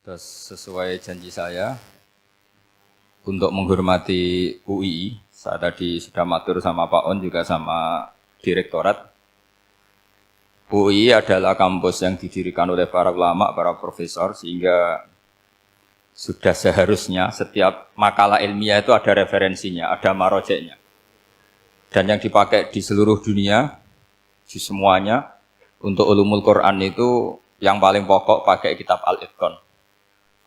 Terus sesuai janji saya untuk menghormati UII, saya tadi sudah matur sama Pak On juga sama Direktorat. UII adalah kampus yang didirikan oleh para ulama, para profesor, sehingga sudah seharusnya setiap makalah ilmiah itu ada referensinya, ada marojeknya. Dan yang dipakai di seluruh dunia, di semuanya, untuk ulumul Quran itu yang paling pokok pakai kitab Al-Itqan.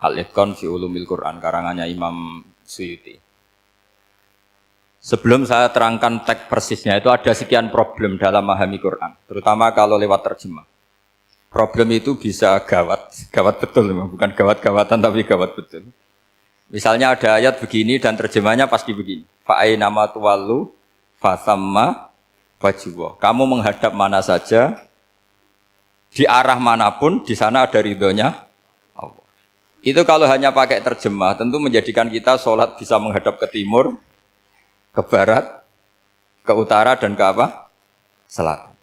Al-Itqan fi ulumil Quran, karangannya Imam Suyuti. Sebelum saya terangkan teks persisnya, itu ada sekian problem dalam memahami Quran, terutama kalau lewat terjemah. Problem itu bisa gawat betul, bukan gawat-gawatan tapi gawat betul. Misalnya ada ayat begini dan terjemahnya pasti begini. Fa'ainama tuwallu fasamma wajhullah. Kamu menghadap mana saja, di arah manapun, di sana ada ridhonya Allah. Itu kalau hanya pakai terjemah, tentu menjadikan kita sholat bisa menghadap ke timur, ke barat, ke utara, dan ke apa? Selatan.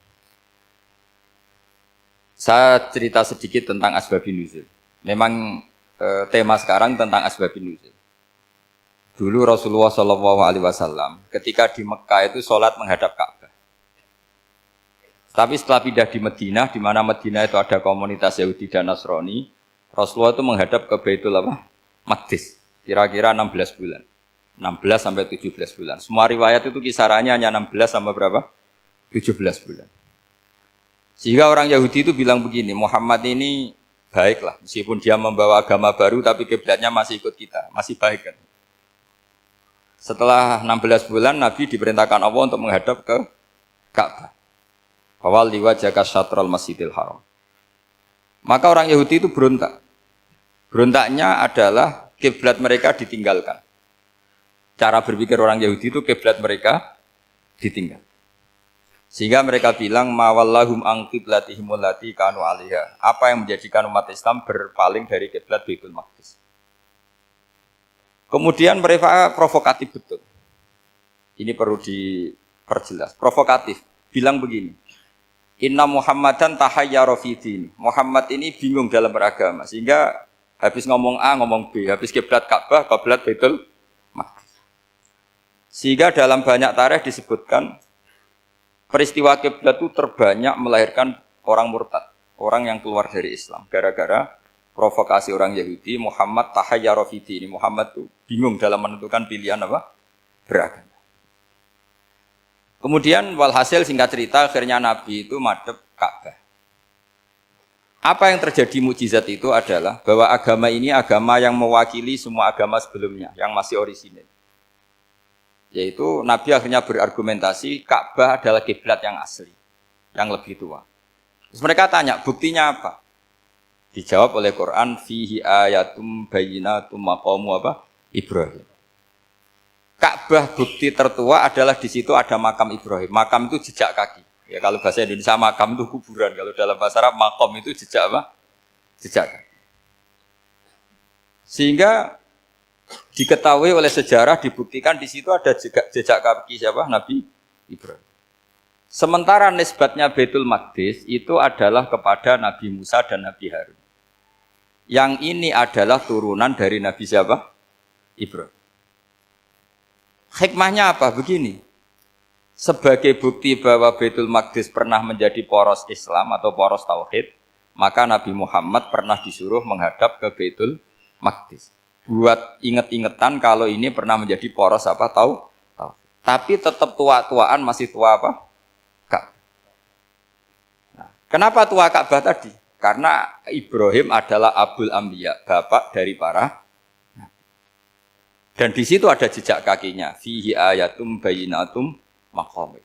Saya cerita sedikit tentang asbabun nuzul. Memang tema sekarang tentang asbabun nuzul. Dulu Rasulullah SAW ketika di Mekah itu sholat menghadap Ka'bah. Tapi setelah pindah di Madinah, di mana Madinah itu ada komunitas Yahudi dan Nasrani, Rasulullah itu menghadap ke Baitul Maqdis, kira-kira 16 bulan. 16 sampai 17 bulan. Semua riwayat itu kisarannya hanya 16 sampai berapa? 17 bulan. Sehingga orang Yahudi itu bilang begini, Muhammad ini baiklah, meskipun dia membawa agama baru, tapi kiblatnya masih ikut kita, masih baik kan. Setelah 16 bulan, Nabi diperintahkan Allah untuk menghadap ke Ka'bah. Awal liwajaka syatrul masjidil haram. Maka orang Yahudi itu berontak. Berontaknya adalah kiblat mereka ditinggalkan. Cara berpikir orang Yahudi itu kiblat mereka ditinggal. Sehingga mereka bilang mawallahum an qiblatihim allati kanu 'alaiha. Apa yang menjadikan umat Islam berpaling dari kiblat Baitul Maqdis. Kemudian mereka provokatif betul. Ini perlu diperjelas. Provokatif. Bilang begini. Inna Muhammadan tahayyara fi din. Muhammad ini bingung dalam beragama. Sehingga habis ngomong A, ngomong B. Habis kiblat Ka'bah, kiblat Baitul Maqdis. Sehingga dalam banyak tarikh disebutkan peristiwa kiblat itu terbanyak melahirkan orang murtad. Orang yang keluar dari Islam. Gara-gara provokasi orang Yahudi, Muhammad tahayyara fi din. Muhammad itu bingung dalam menentukan pilihan apa? Beragama. Kemudian walhasil singkat cerita akhirnya Nabi itu madhep Ka'bah. Apa yang terjadi mukjizat itu adalah bahwa agama ini agama yang mewakili semua agama sebelumnya yang masih orisinil. Yaitu Nabi akhirnya berargumentasi Ka'bah adalah kiblat yang asli, yang lebih tua. Terus mereka tanya, buktinya apa? Dijawab oleh Quran fihi ayatum bayyinatum maqamu apa? Ibrahim. Ka'bah bukti tertua adalah di situ ada makam Ibrahim. Makam itu jejak kaki. Ya kalau bahasa Indonesia makam itu kuburan. Kalau dalam bahasa Arab makom itu jejak apa? Jejak kaki. Sehingga diketahui oleh sejarah dibuktikan di situ ada jejak kaki siapa? Nabi Ibrahim. Sementara nisbatnya Baitul Maqdis itu adalah kepada Nabi Musa dan Nabi Harun. Yang ini adalah turunan dari Nabi siapa? Ibrahim. Hikmahnya apa? Begini, sebagai bukti bahwa Baitul Maqdis pernah menjadi poros Islam atau poros Tauhid, maka Nabi Muhammad pernah disuruh menghadap ke Baitul Maqdis. Buat inget-ingetan kalau ini pernah menjadi poros apa? Tauhid. Tapi tetap tua-tuaan masih tua apa? Ka'bah. Nah, kenapa tua Ka'bah tadi? Karena Ibrahim adalah Abul Anbiya, bapak dari para. Dan di situ ada jejak kakinya. Fihi ayatum bayyinatum maqam.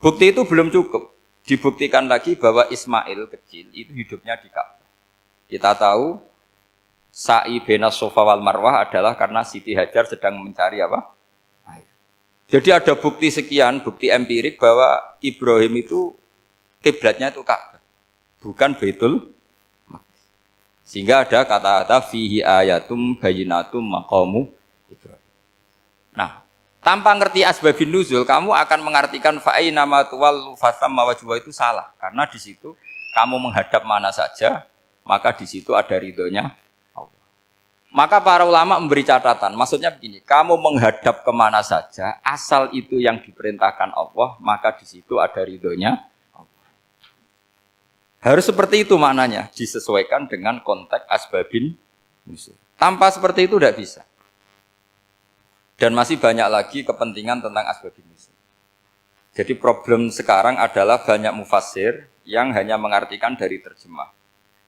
Bukti itu belum cukup. Dibuktikan lagi bahwa Ismail kecil itu hidupnya di Ka'bah. Kita tahu sa'i bainas Safa wal Marwah adalah karena Siti Hajar sedang mencari apa? Air. Jadi ada bukti sekian, bukti empirik bahwa Ibrahim itu kiblatnya itu Ka'bah, bukan Baitul. Sehingga ada kata-kata fihi ayatum bayyinatum maqamu Ibrahim. Nah, tanpa ngerti asbabun nuzul, kamu akan mengartikan fa'aina ma tuwallu fasamma wajhuhu itu salah. Karena di situ kamu menghadap mana saja, maka di situ ada ridhonya Maka para ulama memberi catatan, maksudnya begini, kamu menghadap kemana saja, asal itu yang diperintahkan Allah, maka di situ ada ridhonya. Harus seperti itu maknanya, disesuaikan dengan konteks asbabin nuzul. Tanpa seperti itu tidak bisa. Dan masih banyak lagi kepentingan tentang asbabin nuzul. Jadi problem sekarang adalah banyak mufassir yang hanya mengartikan dari terjemah.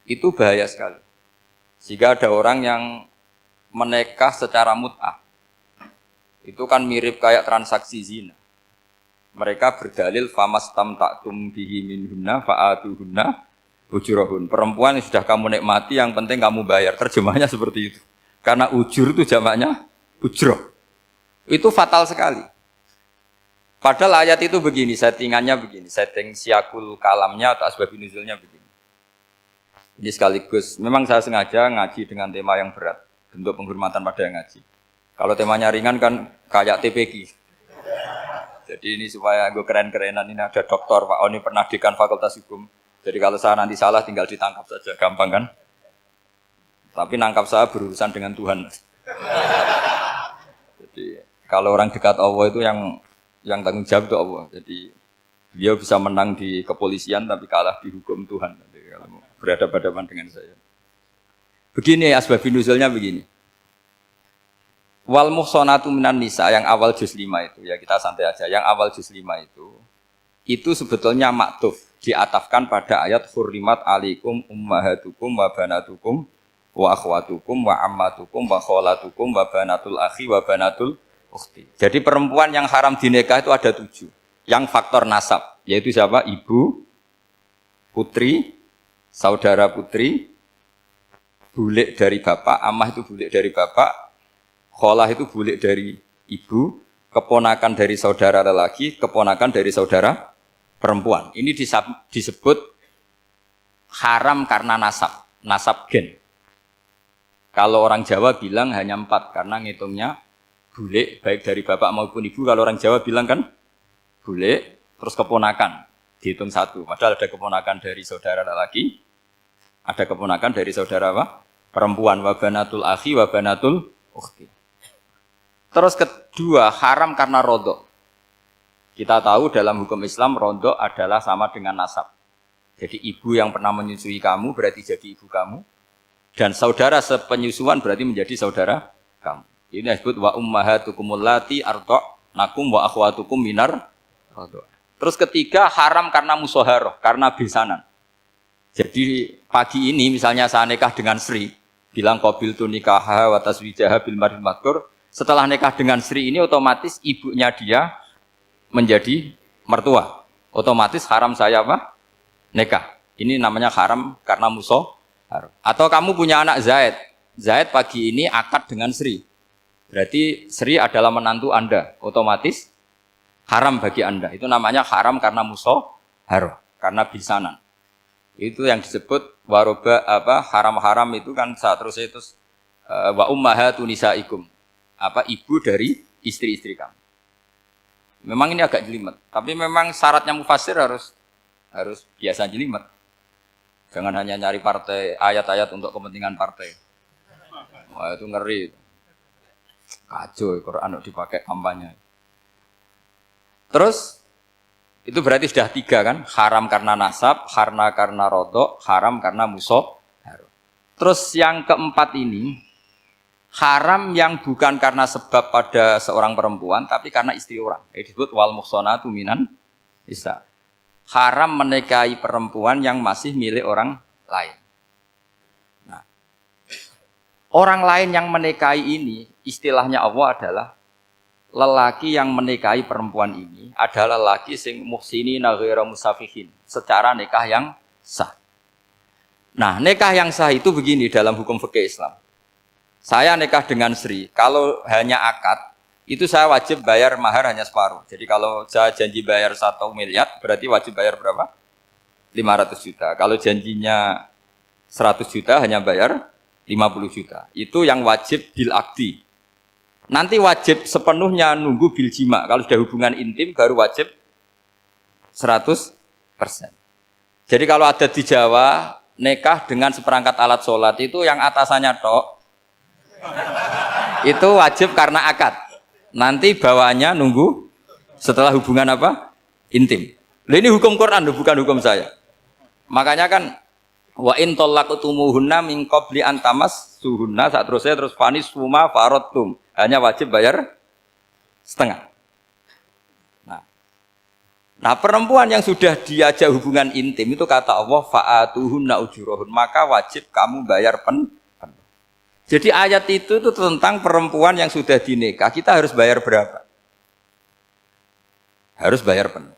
Itu bahaya sekali. Jika ada orang yang menikah secara mut'ah, itu kan mirip kayak transaksi zina. Mereka berdalil famastam ta'tum bihi minhunna fa'atuhunna ujurahun. Perempuan yang sudah kamu nikmati, yang penting kamu bayar. Terjemahnya seperti itu. Karena ujur itu jamaknya ujroh. Itu fatal sekali. Padahal ayat itu begini, settingannya begini, setting siakul kalamnya atau asbabun nuzulnya begini. Ini sekaligus, memang saya sengaja ngaji dengan tema yang berat, bentuk penghormatan pada yang ngaji. Kalau temanya ringan kan kayak TPQ. Jadi ini supaya gue keren-kerenan, ini ada doktor, Pak Oni pernah dekan Fakultas Hukum. Jadi kalau saya nanti salah tinggal ditangkap saja, gampang kan? Tapi nangkap saya berurusan dengan Tuhan. Jadi kalau orang dekat Allah itu yang tanggung jawab itu Allah. Jadi dia bisa menang di kepolisian tapi kalah di hukum Tuhan. Jadi kalau berhadapan-hadapan dengan saya. Begini asbabun nuzulnya begini. Wal muhsanatu minan nisa yang awal juz 5 itu ya kita santai aja. Yang awal juz 5 itu sebetulnya maktuf diatafkan pada ayat hurrimat alaikum ummahatukum wa banatukum wa akhwatukum wa ammatukum wa kholatukum wa banatul akhi wa banatul ukhti. Jadi perempuan yang haram dinikah itu ada 7. Yang faktor nasab yaitu siapa? Ibu, putri, saudara putri, bulik dari bapak, amah itu bulik dari bapak, kholah itu bulik dari ibu, keponakan dari saudara lelaki, keponakan dari saudara perempuan. Ini disebut haram karena nasab gen. Kalau orang Jawa bilang hanya 4 karena ngitungnya bulik baik dari bapak maupun ibu. Kalau orang Jawa bilang kan bulik terus keponakan dihitung 1. Padahal ada keponakan dari saudara lelaki, ada keponakan dari saudara apa? Perempuan, wa banatul akhi wa banatul ukhti. Terus kedua, haram karena rodok. Kita tahu dalam hukum Islam rodok adalah sama dengan nasab. Jadi ibu yang pernah menyusui kamu berarti jadi ibu kamu. Dan saudara sepenyusuan berarti menjadi saudara kamu. Ini disebut wa ummahatukum allati arda'nakum wa akhwatukum minar rodok. Terus ketiga, haram karena musoharoh, karena besanan. Jadi pagi ini misalnya saya nikah dengan Sri, bilang qabiltu nikaha wa taswijaha bil marhum madkur. Setelah nikah dengan Sri ini otomatis ibunya dia menjadi mertua. Otomatis haram saya apa? Nikah. Ini namanya haram karena musoharoh. Atau kamu punya anak Zaid. Zaid pagi ini akad dengan Sri. Berarti Sri adalah menantu Anda. Otomatis haram bagi Anda. Itu namanya haram karena musoharoh, karena bisanan. Itu yang disebut waroba apa haram-haram itu kan saat terus itu wa ummahatu nisaikum. Apa ibu dari istri-istri kamu. Memang ini agak jelimet, tapi memang syaratnya mufassir harus biasa jelimet. Jangan hanya nyari partai ayat-ayat untuk kepentingan partai. Wah itu ngeri. Kacau Quran dipakai kampanye. Terus itu berarti sudah 3 kan? Haram karena nasab, karena rodok, haram karena musoh. Terus yang keempat ini haram yang bukan karena sebab pada seorang perempuan, tapi karena istri orang. Ini disebut wal muhsanatu minan nisa. Haram menikahi perempuan yang masih milik orang lain. Nah, orang lain yang menikahi ini, istilahnya Allah adalah lelaki yang menikahi perempuan ini adalah lelaki sing muhsini naghira musafihin, secara nikah yang sah. Nah, nikah yang sah itu begini dalam hukum fikih Islam. Saya nikah dengan Sri, kalau hanya akad, itu saya wajib bayar mahar hanya separuh. Jadi kalau saya janji bayar 1 miliar, berarti wajib bayar berapa? 500 juta. Kalau janjinya 100 juta, hanya bayar 50 juta. Itu yang wajib bil akdi. Nanti wajib sepenuhnya nunggu bil jima. Kalau sudah hubungan intim, baru wajib 100%. Jadi kalau ada di Jawa, nikah dengan seperangkat alat sholat, itu yang atasannya tok, Itu wajib karena akad. Nanti bawahnya nunggu setelah hubungan apa? Intim. Lah ini hukum Quran bukan hukum saya. Makanya kan wa in talaqtumuhunna min qabli an tamassuhunna saat terus fanis suma faradtum. Hanya wajib bayar setengah. Nah, perempuan yang sudah diajak hubungan intim itu kata Allah fa'atuhunna ujurahun, maka wajib kamu bayar penuh. Jadi ayat itu tentang perempuan yang sudah dinikah, kita harus bayar berapa? Harus bayar penuh.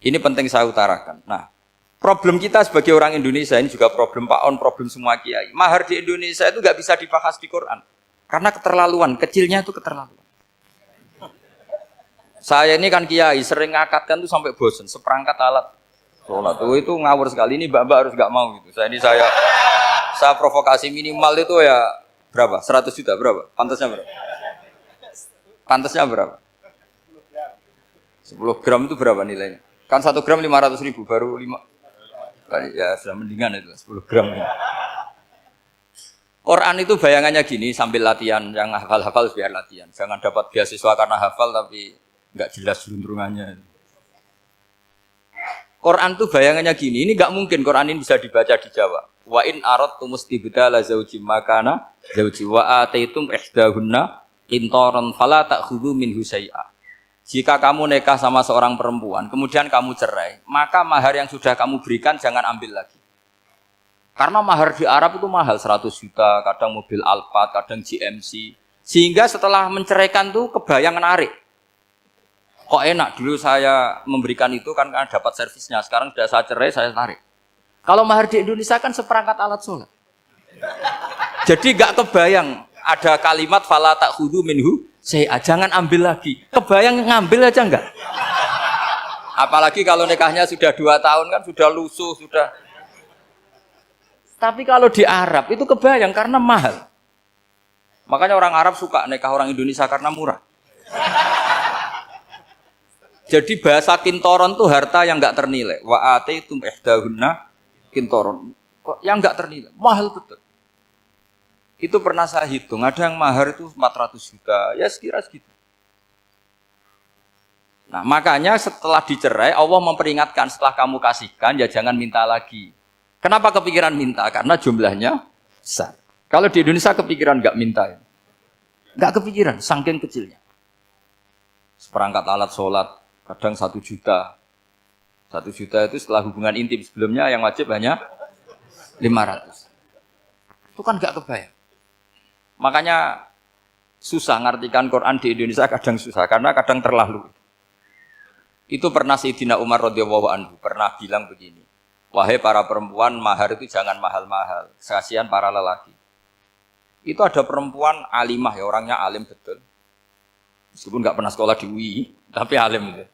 Ini penting saya utarakan. Nah, problem kita sebagai orang Indonesia ini juga problem Pak On, problem semua kiai. Mahar di Indonesia itu nggak bisa dibahas di Quran karena keterlaluan, kecilnya itu keterlaluan. Saya ini kan kiai, sering ngakatkan tuh sampai bosen, seperangkat alat sholat. Itu ngawur sekali, ini mbak-mbak harus gak mau gitu. Saya provokasi minimal itu ya berapa? 100 juta berapa? Pantasnya berapa? Pantasnya berapa? 10 gram itu berapa nilainya? Kan 1 gram 500 ribu, baru 5. Ya sudah mendingan itu, 10 gram. Quran itu bayangannya gini, sambil latihan, yang hafal-hafal biar latihan. Jangan dapat beasiswa karena hafal tapi nggak jelas luntrungannya. Quran tuh bayangannya gini, ini nggak mungkin Quran ini bisa dibaca di Jawa. Wa in aradtum istibdala zawji makana zawji wa ataitum ihdahunna qintaran fala ta'khudhu minhu syai'a. Jika kamu nikah sama seorang perempuan, kemudian kamu cerai, maka mahar yang sudah kamu berikan jangan ambil lagi. Karena mahar di Arab itu mahal, 100 juta, kadang mobil Alphard, kadang GMC. Sehingga setelah menceraikan tuh kebayang menarik. Kok enak, dulu saya memberikan itu kan dapat servisnya, sekarang sudah saya cerai, saya tarik. Kalau mahar di Indonesia kan seperangkat alat sholat. Jadi gak kebayang ada kalimat fala ta'khudhu minhu syai'a, jangan ambil lagi. Kebayang ngambil aja enggak? Apalagi kalau nikahnya sudah 2 tahun kan sudah lusuh, sudah. Tapi kalau di Arab itu kebayang karena mahal. Makanya orang Arab suka nikah orang Indonesia karena murah. Jadi bahasa kintoron itu harta yang enggak ternilai. Wa ataitum ihdahunna kintoron. Yang enggak ternilai, mahal betul. Itu pernah saya hitung, ada yang mahar itu 400 juta, ya sekira segitu. Nah, makanya setelah dicerai Allah memperingatkan setelah kamu kasihkan ya jangan minta lagi. Kenapa kepikiran minta? Karena jumlahnya besar. Kalau di Indonesia kepikiran enggak minta. Enggak kepikiran, saking kecilnya. Seperangkat alat sholat kadang 1 juta. 1 juta itu setelah hubungan intim, sebelumnya yang wajib hanya 500. Itu kan gak kebayang. Makanya susah ngartikan Quran di Indonesia, kadang susah karena kadang terlalu. Itu pernah Sayyidina Umar radhiyallahu anhu pernah bilang begini, wahai para perempuan, mahar itu jangan mahal-mahal, kasihan para lelaki. Itu ada perempuan alimah ya, orangnya alim betul. Meskipun gak pernah sekolah di UI, tapi alim itu.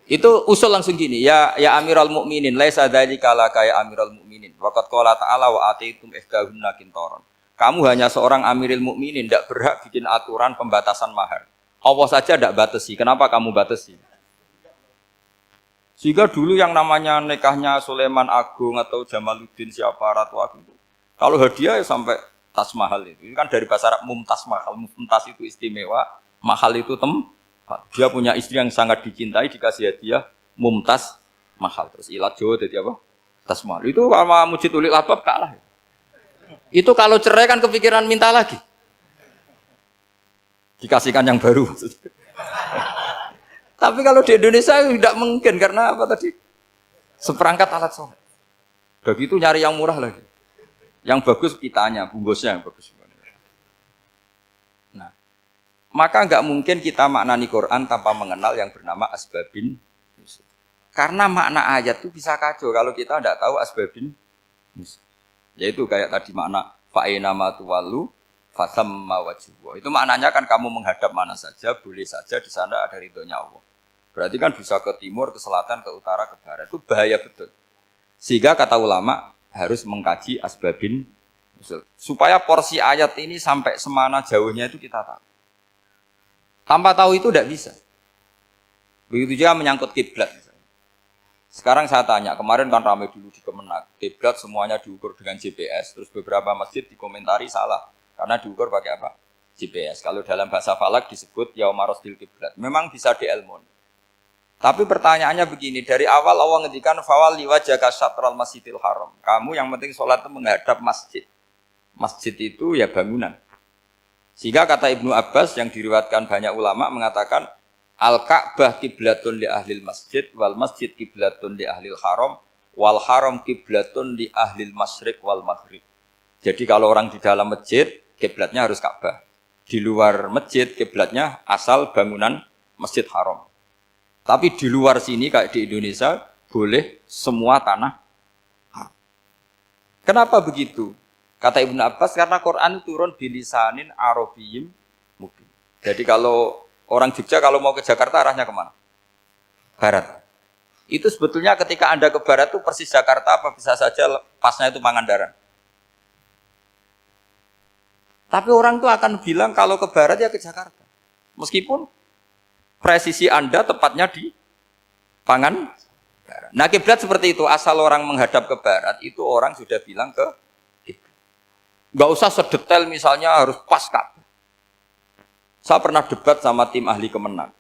Itu usul langsung gini, ya Amirul Mukminin, laisa dzalika laka ya Amirul Mukminin. Waqad qala ta'ala wa ataitum ihdahunna qintaran. Kamu hanya seorang Amirul Mukminin, tidak berhak bikin aturan pembatasan mahar. Allah saja tidak batasi, kenapa kamu batasi? Sehingga dulu yang namanya nikahnya Sulaiman Agung atau Jamaluddin siapa Ratu Agung itu, kalau hadiah ya sampai tas mahal itu. Ini kan dari bahasa Arab mumtaz mahal, mumtaz itu istimewa, mahal itu dia punya istri yang sangat dicintai, dikasih hadiah mumtaz mahal. Terus ilat Jawa jadi apa? Tas mahal. Itu sama Mujid Ulil Albab kalah. Itu kalau cerai kan kepikiran minta lagi. Dikasihkan yang baru. Tapi kalau di Indonesia tidak mungkin karena apa tadi? Seperangkat alat sholat. Begitu nyari yang murah lagi. Yang bagus kitanya, bungkusnya yang bagus. Nah, maka nggak mungkin kita maknani Quran tanpa mengenal yang bernama asbabin. Karena makna ayat itu bisa kacau kalau kita tidak tahu asbabin. Yaitu kayak tadi makna fa'ina ma tuwallu fasamma wajhu. Itu maknanya kan kamu menghadap mana saja, boleh saja di sana ada ridhonya Allah. Berarti kan bisa ke timur, ke selatan, ke utara, ke barat. Itu bahaya betul. Sehingga kata ulama harus mengkaji asbabin supaya porsi ayat ini sampai semana jauhnya itu kita tahu. Tanpa tahu itu tidak bisa. Begitu juga menyangkut kiblat. Sekarang saya tanya, kemarin kan ramai dulu di Kemenak, kiblat semuanya diukur dengan GPS, terus beberapa masjid dikomentari salah karena diukur pakai apa? GPS. Kalau dalam bahasa falak disebut yauma rasdil kiblat. Memang bisa diilmoni. Tapi pertanyaannya begini, dari awal Allah ngendikan fawal liwajhaka syatral masjidil haram. Kamu yang penting sholat itu menghadap masjid. Masjid itu ya bangunan. Sehingga kata Ibnu Abbas yang diriwayatkan banyak ulama mengatakan al-Ka'bah kiblatun li ahlil masjid wal masjid kiblatun li ahlil haram wal haram kiblatun li ahlil masyriq wal maghrib. Jadi kalau orang di dalam masjid kiblatnya harus Ka'bah. Di luar masjid kiblatnya asal bangunan Masjid Haram. Tapi di luar sini kayak di Indonesia boleh semua tanah. Kenapa begitu? Kata Ibnu Abbas karena Quran turun bilisanin Arabiyyin mubin. Jadi kalau orang Jogja kalau mau ke Jakarta arahnya kemana? Barat. Itu sebetulnya ketika Anda ke barat itu persis Jakarta apa bisa saja pasnya itu Pangandaran. Tapi orang itu akan bilang kalau ke barat ya ke Jakarta. Meskipun presisi Anda tepatnya di Pangandaran. Nah kiblat seperti itu, asal orang menghadap ke barat, itu orang sudah bilang ke kiblat. Nggak usah sedetail misalnya harus pas Ka'bah. Saya pernah debat sama tim ahli Kemenang.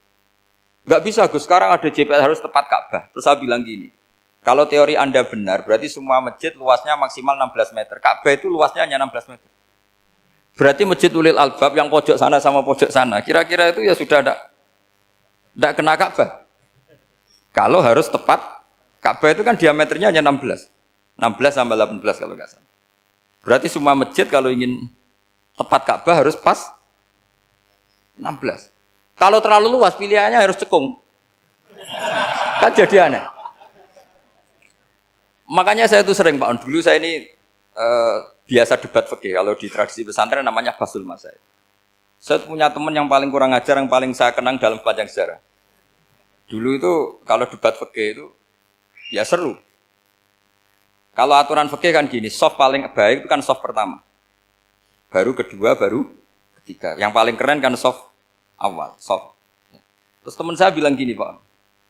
Nggak bisa Gus, sekarang ada GPS harus tepat Ka'bah. Terus saya bilang gini, kalau teori Anda benar, berarti semua masjid luasnya maksimal 16 meter. Ka'bah itu luasnya hanya 16 meter. Berarti masjid Ulil Albab yang pojok sana sama pojok sana, kira-kira itu ya sudah tidak kena Ka'bah. Kalau harus tepat, Ka'bah itu kan diameternya hanya 16. 16 sampai 18 kalau nggak salah. Berarti semua masjid kalau ingin tepat Ka'bah harus pas 16. Kalau terlalu luas pilihannya harus cekung. Kan jadi aneh. Makanya saya itu sering Pak On, dulu saya ini biasa debat fikih. Kalau di tradisi pesantren namanya Basul Masail. Saya punya teman yang paling kurang ajar, yang paling saya kenang dalam sepanjang sejarah. Dulu itu kalau debat fikih itu ya seru. Kalau aturan fikih kan gini, soft paling baik itu kan soft pertama. Baru kedua, baru ketiga. Yang paling keren kan soft awal, soft. Terus teman saya bilang gini Pak,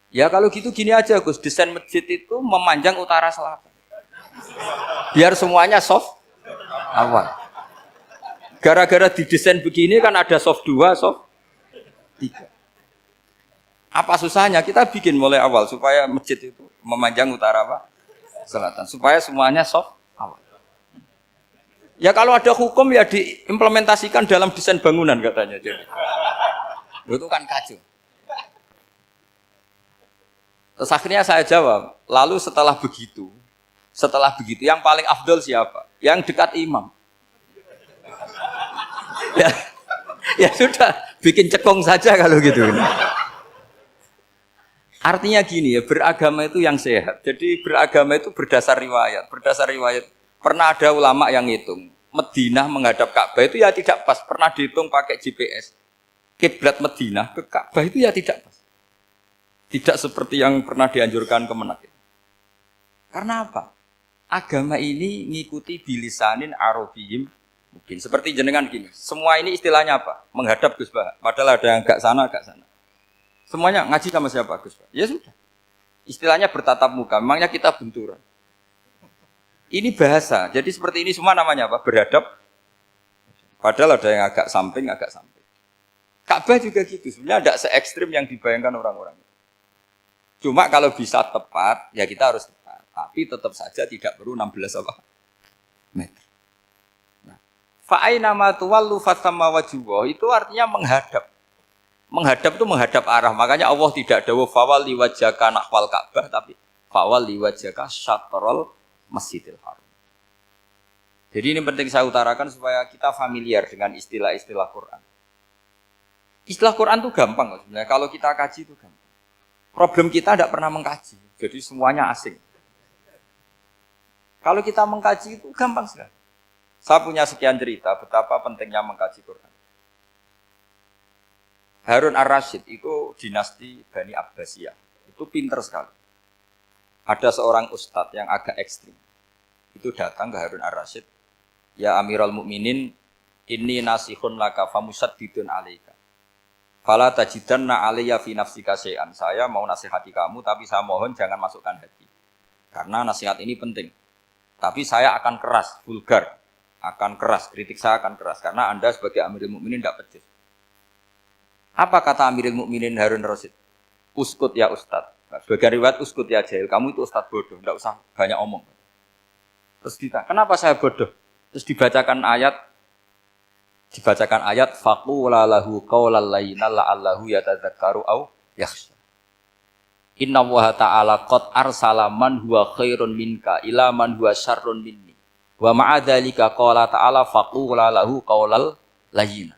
ya kalau gitu gini aja Gus, desain masjid itu memanjang utara selatan. Biar semuanya soft awal. Gara-gara didesain begini kan ada soft 2, soft 3. Apa susahnya? Kita bikin mulai awal supaya masjid itu memanjang utara apa? Selatan. Supaya semuanya soft awal. Ya kalau ada hukum ya diimplementasikan dalam desain bangunan katanya. Jadi. Itu kan kacau. Terus akhirnya saya jawab, lalu setelah begitu yang paling afdol siapa? Yang dekat imam. Ya sudah, bikin cekong saja kalau gitu. Artinya gini ya, beragama itu yang sehat. Jadi beragama itu berdasar riwayat. Berdasar riwayat, pernah ada ulama yang ngitung. Madinah menghadap Ka'bah itu ya tidak pas. Pernah dihitung pakai GPS. Kiblat Madinah ke Ka'bah itu ya tidak pas. Tidak seperti yang pernah dianjurkan Kemenak. Karena apa? Agama ini ngikuti bilisanin Arabiyyin mungkin. Seperti jenengan gini. Semua ini istilahnya apa? Menghadap Gus Bah. Padahal ada yang agak sana, agak sana. Semuanya ngaji sama siapa Gus Bah? Ya sudah. Istilahnya bertatap muka. Memangnya kita benturan. Ini bahasa. Jadi seperti ini semua namanya apa? Berhadap. Padahal ada yang agak samping, agak samping. Ka'bah juga gitu. Sebenarnya tidak se-ekstrim yang dibayangkan orang-orang. Cuma kalau bisa tepat, ya kita harus tepat. Tapi tetap saja tidak perlu 16 apa? Meter. Nah, fa'aina ma tuwallu fathamma wajhullah itu artinya menghadap. Menghadap itu menghadap arah. Makanya Allah tidak dawuh fawal liwajhaka nahwal Ka'bah, tapi fawal liwajhaka syatrul Masjidil Haram. Jadi ini penting saya utarakan supaya kita familiar dengan istilah-istilah Quran. Istilah Quran itu gampang sebenarnya. Kalau kita kaji itu gampang. Problem kita tidak pernah mengkaji. Jadi semuanya asing. Kalau kita mengkaji itu gampang sekali. Saya punya sekian cerita betapa pentingnya mengkaji Quran. Harun Ar-Rasyid itu dinasti Bani Abbasiyah. Itu pinter sekali. Ada seorang ustadz yang agak ekstrim. Itu datang ke Harun Ar-Rasyid. Ya Amirul Mukminin, inni nasihun laka famusaddidun alaika. Fala tajidanna alayya fi nafsika syai'an. Saya mau nasihati kamu tapi saya mohon jangan masukkan hati. Karena nasihat ini penting. Tapi saya akan keras, vulgar. akan keras, kritik saya akan keras karena Anda sebagai Amirul Mukminin tidak pecus. Apa kata Amirul Mukminin Harun Rasid? Uskut ya Ustadz. Nah, sebagai riwayat uskut ya jahil, kamu itu Ustadz bodoh, tidak usah banyak omong. Terus kita, kenapa saya bodoh? Terus dibacakan ayat faqula lahu qaulal layyina la'allahu yatadzakkaru aw yakhsha. Inna Allaha ta'ala qad arsala man huwa khairun minka ila man huwa syarrun minni. Wa ma'a dzalika qala ta'ala faqula lahu qaulal layyina.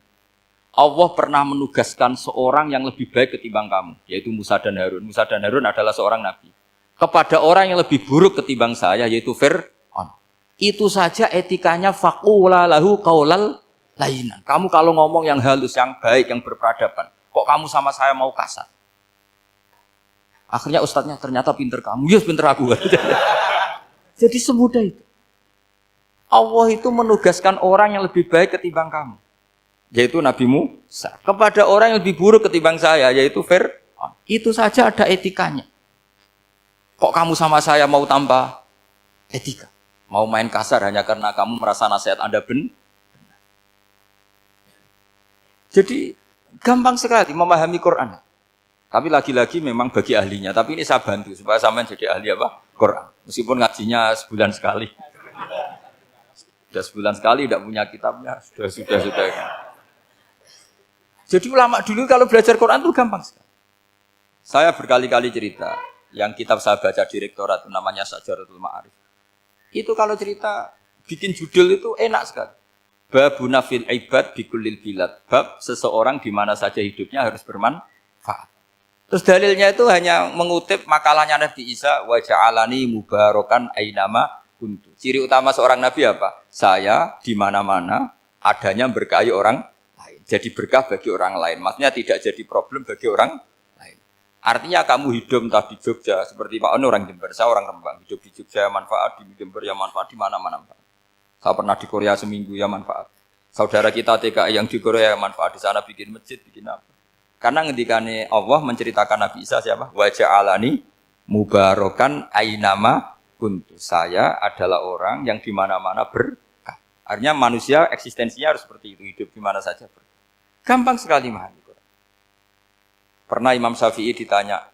Allah pernah menugaskan seorang yang lebih baik ketimbang kamu, yaitu Musa dan Harun. Musa dan Harun adalah seorang nabi. Kepada orang yang lebih buruk ketimbang saya, yaitu Fir'aun. Itu saja etikanya faqula lahu qaulal layyina. Kamu kalau ngomong yang halus, yang baik, yang berperadaban, kok kamu sama saya mau kasar? Akhirnya ustadznya ternyata pinter kamu, yes pinter aku. Jadi semudah itu. Allah itu menugaskan orang yang lebih baik ketimbang kamu, yaitu Nabi Musa, kepada orang yang lebih buruk ketimbang saya, yaitu Fir'aun. Itu saja ada etikanya. Kok kamu sama saya mau tambah etika? Mau main kasar hanya karena kamu merasa nasihat Anda benar? Jadi gampang sekali memahami Quran. Tapi lagi-lagi memang bagi ahlinya. Tapi ini saya bantu supaya sampean jadi ahli apa? Quran. Meskipun ngajinya sebulan sekali. Sudah sebulan sekali tidak punya kitabnya. Sudah. Jadi ulama dulu kalau belajar Quran itu gampang sekali. Saya berkali-kali cerita. Yang kitab saya baca di rektorat itu namanya Syajaratul Ma'arif. Itu kalau cerita bikin judul itu enak sekali. Babuna fil ibad bikullil bilad. Bab seseorang di mana saja hidupnya harus bermanfaat. Terus dalilnya itu hanya mengutip makalahnya Nabi Isa, wa ja'alani mubarakan ainama kuntu. Ciri utama seorang nabi apa? Saya di mana-mana adanya berkahi orang lain. Jadi berkah bagi orang lain. Maksudnya tidak jadi problem bagi orang lain. Artinya kamu hidup entah di Jogja seperti Pak Ono orang Jember, saya orang Rembang. Hidup di Jogja manfaat, di Jember ya manfaat, di mana-mana manfaat. Saya pernah di Korea seminggu ya manfaat. Saudara kita TKI yang di Korea ya manfaat, di sana bikin masjid, bikin apa. Karena ngendikane Allah menceritakan Nabi Isa siapa? Wa ja'alani mubarakan ainama kuntu. Saya adalah orang yang di mana-mana berkah. Artinya manusia eksistensinya harus seperti itu, hidup di mana saja berkah. Gampang sekali memahami. Pernah Imam Syafi'i ditanya,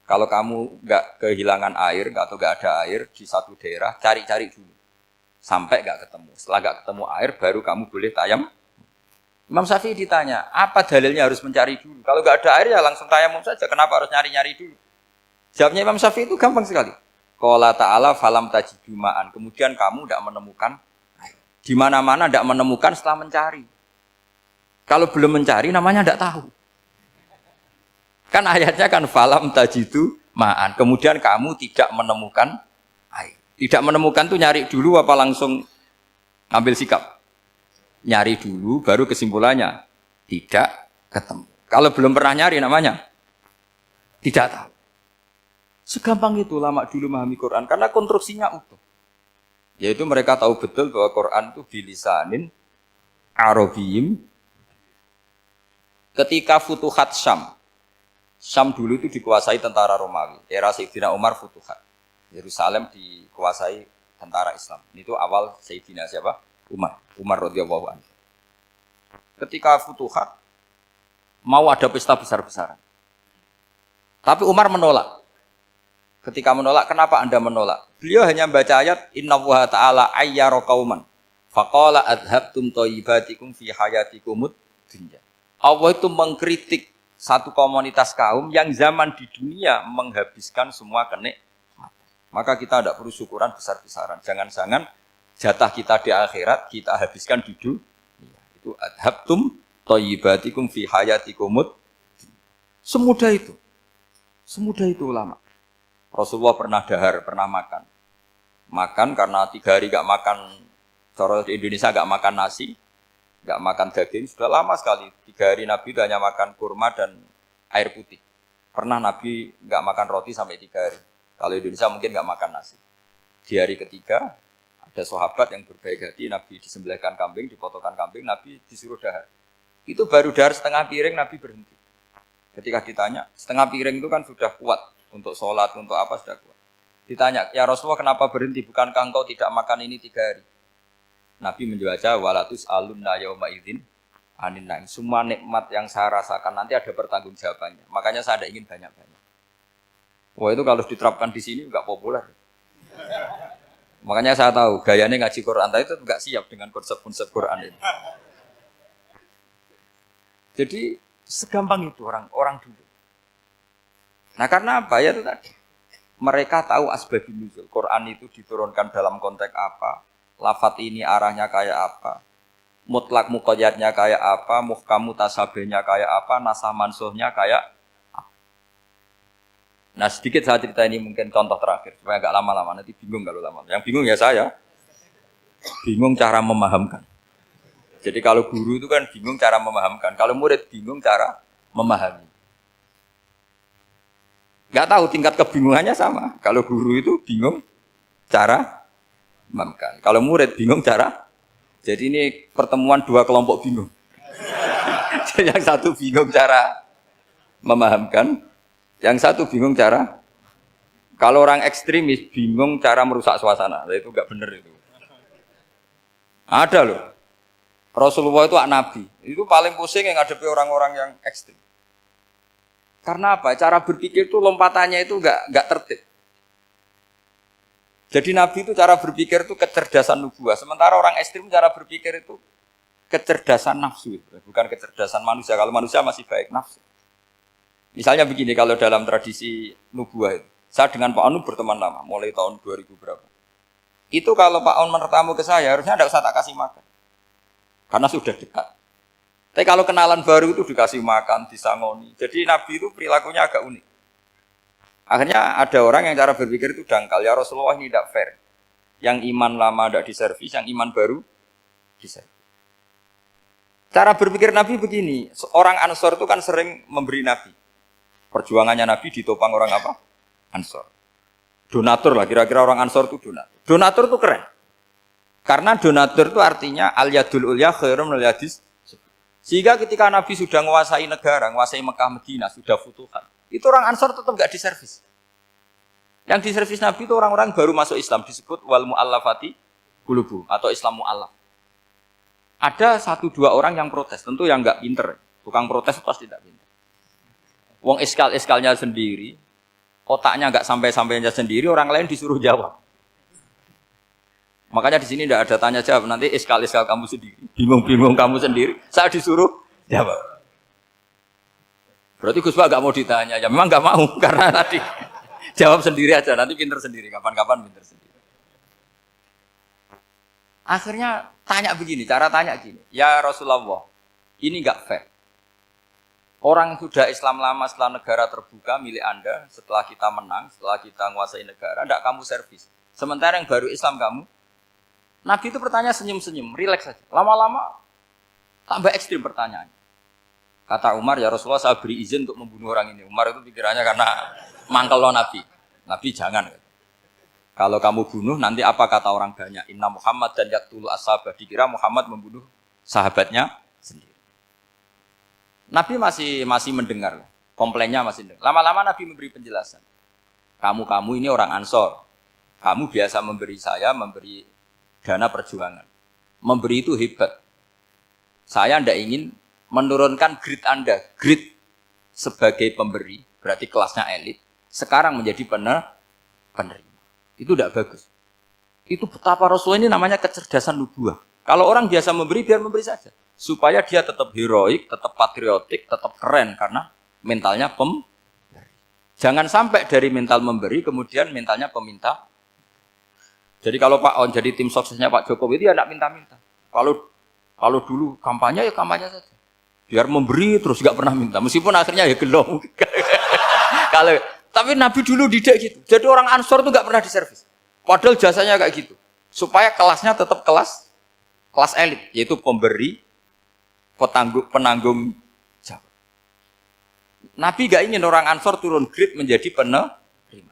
kalau kamu nggak kehilangan air atau nggak ada air di satu daerah, cari-cari dulu sampai nggak ketemu. Setelah nggak ketemu air, baru kamu boleh tayamum. Imam Syafi'i ditanya, apa dalilnya harus mencari dulu? Kalau nggak ada air ya langsung tayamum saja. Kenapa harus nyari-nyari dulu? Jawabnya Imam Syafi'i itu gampang sekali. Qala ta'ala falam tajidu ma'an. Kemudian kamu tidak menemukan air. Di mana-mana tidak menemukan setelah mencari. Kalau belum mencari namanya tidak tahu. Kan ayatnya kan falam tajidu ma'an. Kemudian kamu tidak menemukan air. Tidak menemukan tuh nyari dulu apa langsung ambil sikap? Nyari dulu, baru kesimpulannya tidak ketemu. Kalau belum pernah nyari namanya tidak tahu. Segampang itu ulama dulu memahami Quran karena konstruksinya utuh. Yaitu mereka tahu betul bahwa Quran itu bilisanin Arabiyim. Ketika Futuhat Syam, Syam dulu itu dikuasai tentara Romawi. Era Sayyidina Umar Futuhat. Yerusalem dikuasai tentara Islam. Itu awal Sayyidina siapa? Umar radhiyallahu anhu. Ketika Futuhat mau ada pesta besar-besaran. Tapi Umar menolak. Ketika menolak, kenapa Anda menolak? Beliau hanya membaca ayat innallaha ta'ala ayyara qauman faqala adhabtum thayyibatikum fi hayatikumud dunya. Allah itu mengkritik satu komunitas kaum yang zaman di dunia menghabiskan semua kenikmatan. Maka kita tidak perlu syukuran besar-besaran. Jangan-jangan jatah kita di akhirat kita habiskan di dunia. Itu adhabtum thayyibatikum fi hayatikumud. Semudah itu. Semudah itu ulama. Rasulullah pernah dahar, pernah makan. Makan karena 3 hari enggak makan, cara di Indonesia enggak makan nasi, enggak makan daging, sudah lama sekali. 3 hari Nabi itu hanya makan kurma dan air putih. Pernah Nabi enggak makan roti sampai 3 hari. Kalau Indonesia mungkin enggak makan nasi. Di hari ketiga ada sahabat yang berbaik hati, Nabi disembelihkan kambing, dipotongkan kambing, Nabi disuruh dahar. Itu baru dahar setengah piring, Nabi berhenti. Ketika ditanya, setengah piring itu kan sudah kuat untuk sholat, untuk apa sudah kuat. Ditanya, ya Rasulullah kenapa berhenti? Bukankah engkau tidak makan ini 3 hari? Nabi menjawab walatus alunna yauma idzin anin naim. Semua nikmat yang saya rasakan nanti ada pertanggungjawabannya. Makanya saya tidak ingin banyak-banyak. Wah itu kalau diterapkan di sini enggak populer. Makanya saya tahu gayanya ngaji Quran itu enggak siap dengan konsep-konsep Quran ini. Jadi segampang itu orang dulu. Nah karena apa ya itu tadi. Mereka tahu asbabun nuzul. Quran itu diturunkan dalam konteks apa? Lafat ini arahnya kayak apa? Mutlak muqayyadnya kayak apa? Muhkam mutasabihnya kayak apa? Nasah mansuhnya kayak apa? Nah sedikit saya cerita ini mungkin contoh terakhir supaya agak lama-lama nanti bingung kalau lama. Yang bingung ya saya. Bingung cara memahamkan. Jadi kalau guru itu kan bingung cara memahamkan. Kalau murid bingung cara memahami. Nggak tahu tingkat kebingungannya sama. Kalau guru itu bingung cara memahamkan. Kalau murid bingung cara. Jadi ini pertemuan dua kelompok bingung. Yang satu bingung cara memahamkan. Yang satu bingung cara. Kalau orang ekstremis bingung cara merusak suasana. Itu nggak benar itu. Ada loh. Rasulullah itu nabi. Itu paling pusing yang ngadepi orang-orang yang ekstrem. Karena apa? Cara berpikir itu lompatannya itu enggak tertib. Jadi Nabi itu cara berpikir itu kecerdasan nubuah. Sementara orang ekstrem cara berpikir itu kecerdasan nafsu. Bukan kecerdasan manusia. Kalau manusia masih baik nafsu. Misalnya begini, kalau dalam tradisi nubuah itu. Saya dengan Pak Anu berteman lama, mulai tahun 2000 berapa. Itu kalau Pak Anu bertamu ke saya, harusnya tidak usah tak kasih makan. Karena sudah dekat. Tapi kalau kenalan baru itu dikasih makan, disangoni. Jadi Nabi itu perilakunya agak unik. Akhirnya ada orang yang cara berpikir itu dangkal. Ya Rasulullah ini tidak fair. Yang iman lama tidak diservis, yang iman baru diservis. Cara berpikir Nabi begini. Orang Ansor itu kan sering memberi Nabi. Perjuangannya Nabi ditopang orang apa? Ansor. Donatur lah, kira-kira orang Ansor itu donatur. Donatur itu keren. Karena donatur itu artinya al-yadul ulya khairum minal yadis. Sehingga ketika Nabi sudah menguasai negara, menguasai Mekah Madinah, sudah futuhat, itu orang Ansor tetap enggak diservis. Yang diservis Nabi itu orang-orang baru masuk Islam, disebut wal mu'allafati qulubuhum atau Islam mu'allaf. Ada 1-2 orang yang protes, tentu yang enggak pinter. Tukang protes pasti tidak pinter. Wong iskal-iskalnya sendiri, otaknya enggak sampai-sampainya sendiri, orang lain disuruh jawab. Makanya di sini tidak ada tanya jawab, nanti iskal-iskal kamu sendiri, bingung-bingung kamu sendiri, saya disuruh jawab. Berarti Gus Pak nggak mau ditanya, ya memang nggak mau karena tadi jawab sendiri aja, nanti pinter sendiri, kapan-kapan pinter sendiri. Akhirnya tanya begini, cara tanya gini, ya Rasulullah, ini nggak fair. Orang sudah Islam lama setelah negara terbuka milik Anda, setelah kita menang, setelah kita menguasai negara, tidak kamu servis. Sementara yang baru Islam kamu. Nabi itu bertanya senyum-senyum, rileks saja. Lama-lama tambah ekstrim pertanyaannya. Kata Umar, ya Rasulullah saya beri izin untuk membunuh orang ini. Umar itu pikirannya karena mangkel lo Nabi. Nabi jangan. Kalau kamu bunuh, nanti apa kata orang banyak? Inna Muhammad dan yaktulu ashabah. Dikira Muhammad membunuh sahabatnya sendiri. Nabi masih mendengar. Komplainnya masih mendengar. Lama-lama Nabi memberi penjelasan. Kamu ini orang Ansor. Kamu biasa memberi saya, memberi dana perjuangan. Memberi itu hebat. Saya tidak ingin menurunkan grade Anda. Grade sebagai pemberi, berarti kelasnya elit. Sekarang menjadi penerima. Itu tidak bagus. Itu betapa Rasulullah ini namanya kecerdasan nubuah. Kalau orang biasa memberi, biar memberi saja. Supaya dia tetap heroik, tetap patriotik, tetap keren. Karena mentalnya pemberi. Jangan sampai dari mental memberi, kemudian mentalnya peminta. Jadi kalau Pak On jadi tim suksesnya Pak Jokowi itu ya tidak minta-minta. Kalau dulu kampanye ya kampanye saja. Biar memberi terus nggak pernah minta. Meskipun akhirnya ya gelong. Tapi Nabi dulu tidak gitu. Jadi orang Ansor itu nggak pernah diservis. Padahal jasanya kayak gitu. Supaya kelasnya tetap kelas elit, yaitu pemberi, penanggung jawab. Nabi nggak ingin orang Ansor turun grade menjadi penerima.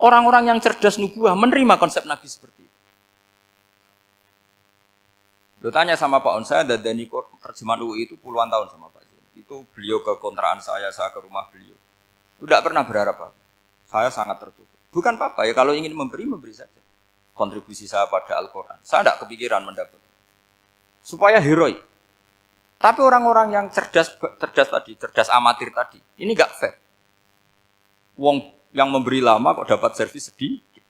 Orang-orang yang cerdas nubuah menerima konsep Nabi seperti itu. Lo tanya sama Pak On, saya dadani terjemahan UI itu puluhan tahun sama Pak. Itu beliau ke kontrakan saya ke rumah beliau. Tidak pernah berharap apa. Saya sangat tertutup. Bukan apa-apa ya, kalau ingin memberi saja. kontribusi saya pada Al-Quran. Saya tidak kepikiran mendapat. Supaya heroik. Tapi orang-orang yang cerdas tadi, cerdas amatir tadi, ini nggak fair. Wong yang memberi lama kok dapat servis sedikit.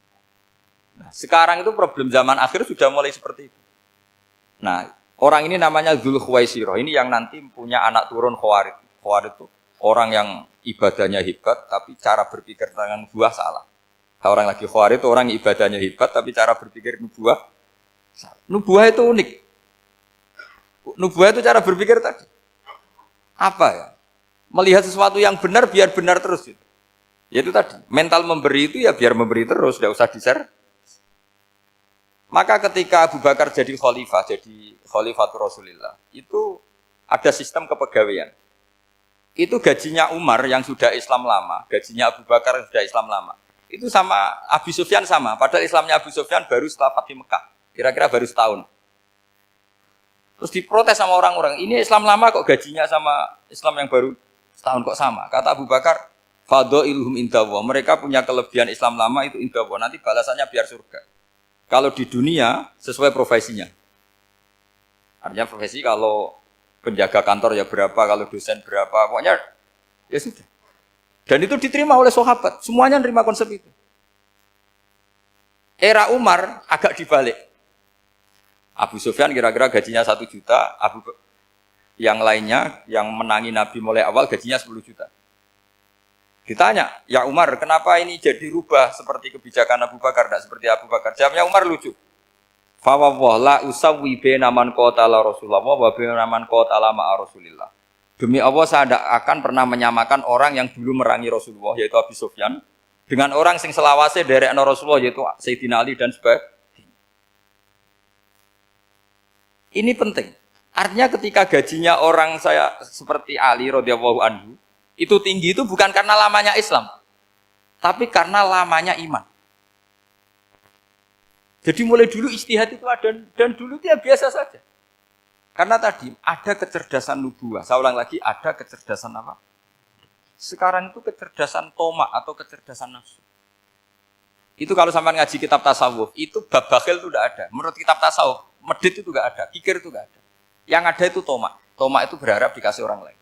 Nah, sekarang itu problem zaman akhir sudah mulai seperti itu. Nah, orang ini namanya Dzul Khuwaisirah. Ini yang nanti punya anak turun Khawarid. Khawarid itu orang yang ibadahnya hebat, tapi cara berpikir tentang nubuah salah. Orang lagi Khawarid itu orang yang ibadahnya hebat, tapi cara berpikir nubuah salah. Nubuah itu unik. Nubuah itu cara berpikir tadi. Apa ya? Melihat sesuatu yang benar biar benar terus. Gitu. Yaitu tadi, mental memberi itu ya biar memberi terus, tidak usah di-share. Maka ketika Abu Bakar jadi khalifatul Rasulullah, itu ada sistem kepegawaian. Itu gajinya Umar yang sudah Islam lama, gajinya Abu Bakar yang sudah Islam lama. Itu sama Abu Sufyan sama, padahal Islamnya Abu Sufyan baru setelah Fathu Mekah, kira-kira baru setahun. Terus diprotes sama orang-orang, ini Islam lama kok gajinya sama Islam yang baru setahun kok sama. Kata Abu Bakar, fadhailuhum indallah, mereka punya kelebihan Islam lama itu indallah, nanti balasannya biar surga. Kalau di dunia sesuai profesinya. Artinya profesi kalau penjaga kantor ya berapa, kalau dosen berapa, pokoknya ya sudah. Dan itu diterima oleh sahabat, semuanya nerima konsep itu. Era Umar agak dibalik. Abu Sufyan kira-kira gajinya 1 juta, yang lainnya yang menangi Nabi mulai awal gajinya 10 juta. Ditanya, ya Umar, kenapa ini jadi rubah seperti kebijakan Abu Bakar, tidak seperti Abu Bakar? Jawabnya Umar lucu. Fawwah la usawwi baina man qatala Rasulullah wa baina man qatala ma'a Rasulillah. Demi Allah saya tidak akan pernah menyamakan orang yang dulu merangi Rasulullah yaitu Abu Sufyan dengan orang sing selawase dari Rasulullah yaitu Sayyidina Ali dan sebagainya. Ini penting. Artinya ketika gajinya orang saya seperti Ali radhiyallahu anhu itu tinggi itu bukan karena lamanya Islam, tapi karena lamanya iman. Jadi mulai dulu ijtihad itu ada dan dulu dia biasa saja. Karena tadi ada kecerdasan nubuah. Saya ulang lagi, ada kecerdasan apa? Sekarang itu kecerdasan tomak atau kecerdasan nafsu. Itu kalau sampai ngaji kitab tasawuf, itu bab bakhil itu tidak ada. Menurut kitab tasawuf, medit itu tidak ada, kikir itu tidak ada. Yang ada itu tomak. Tomak itu berharap dikasih orang lain.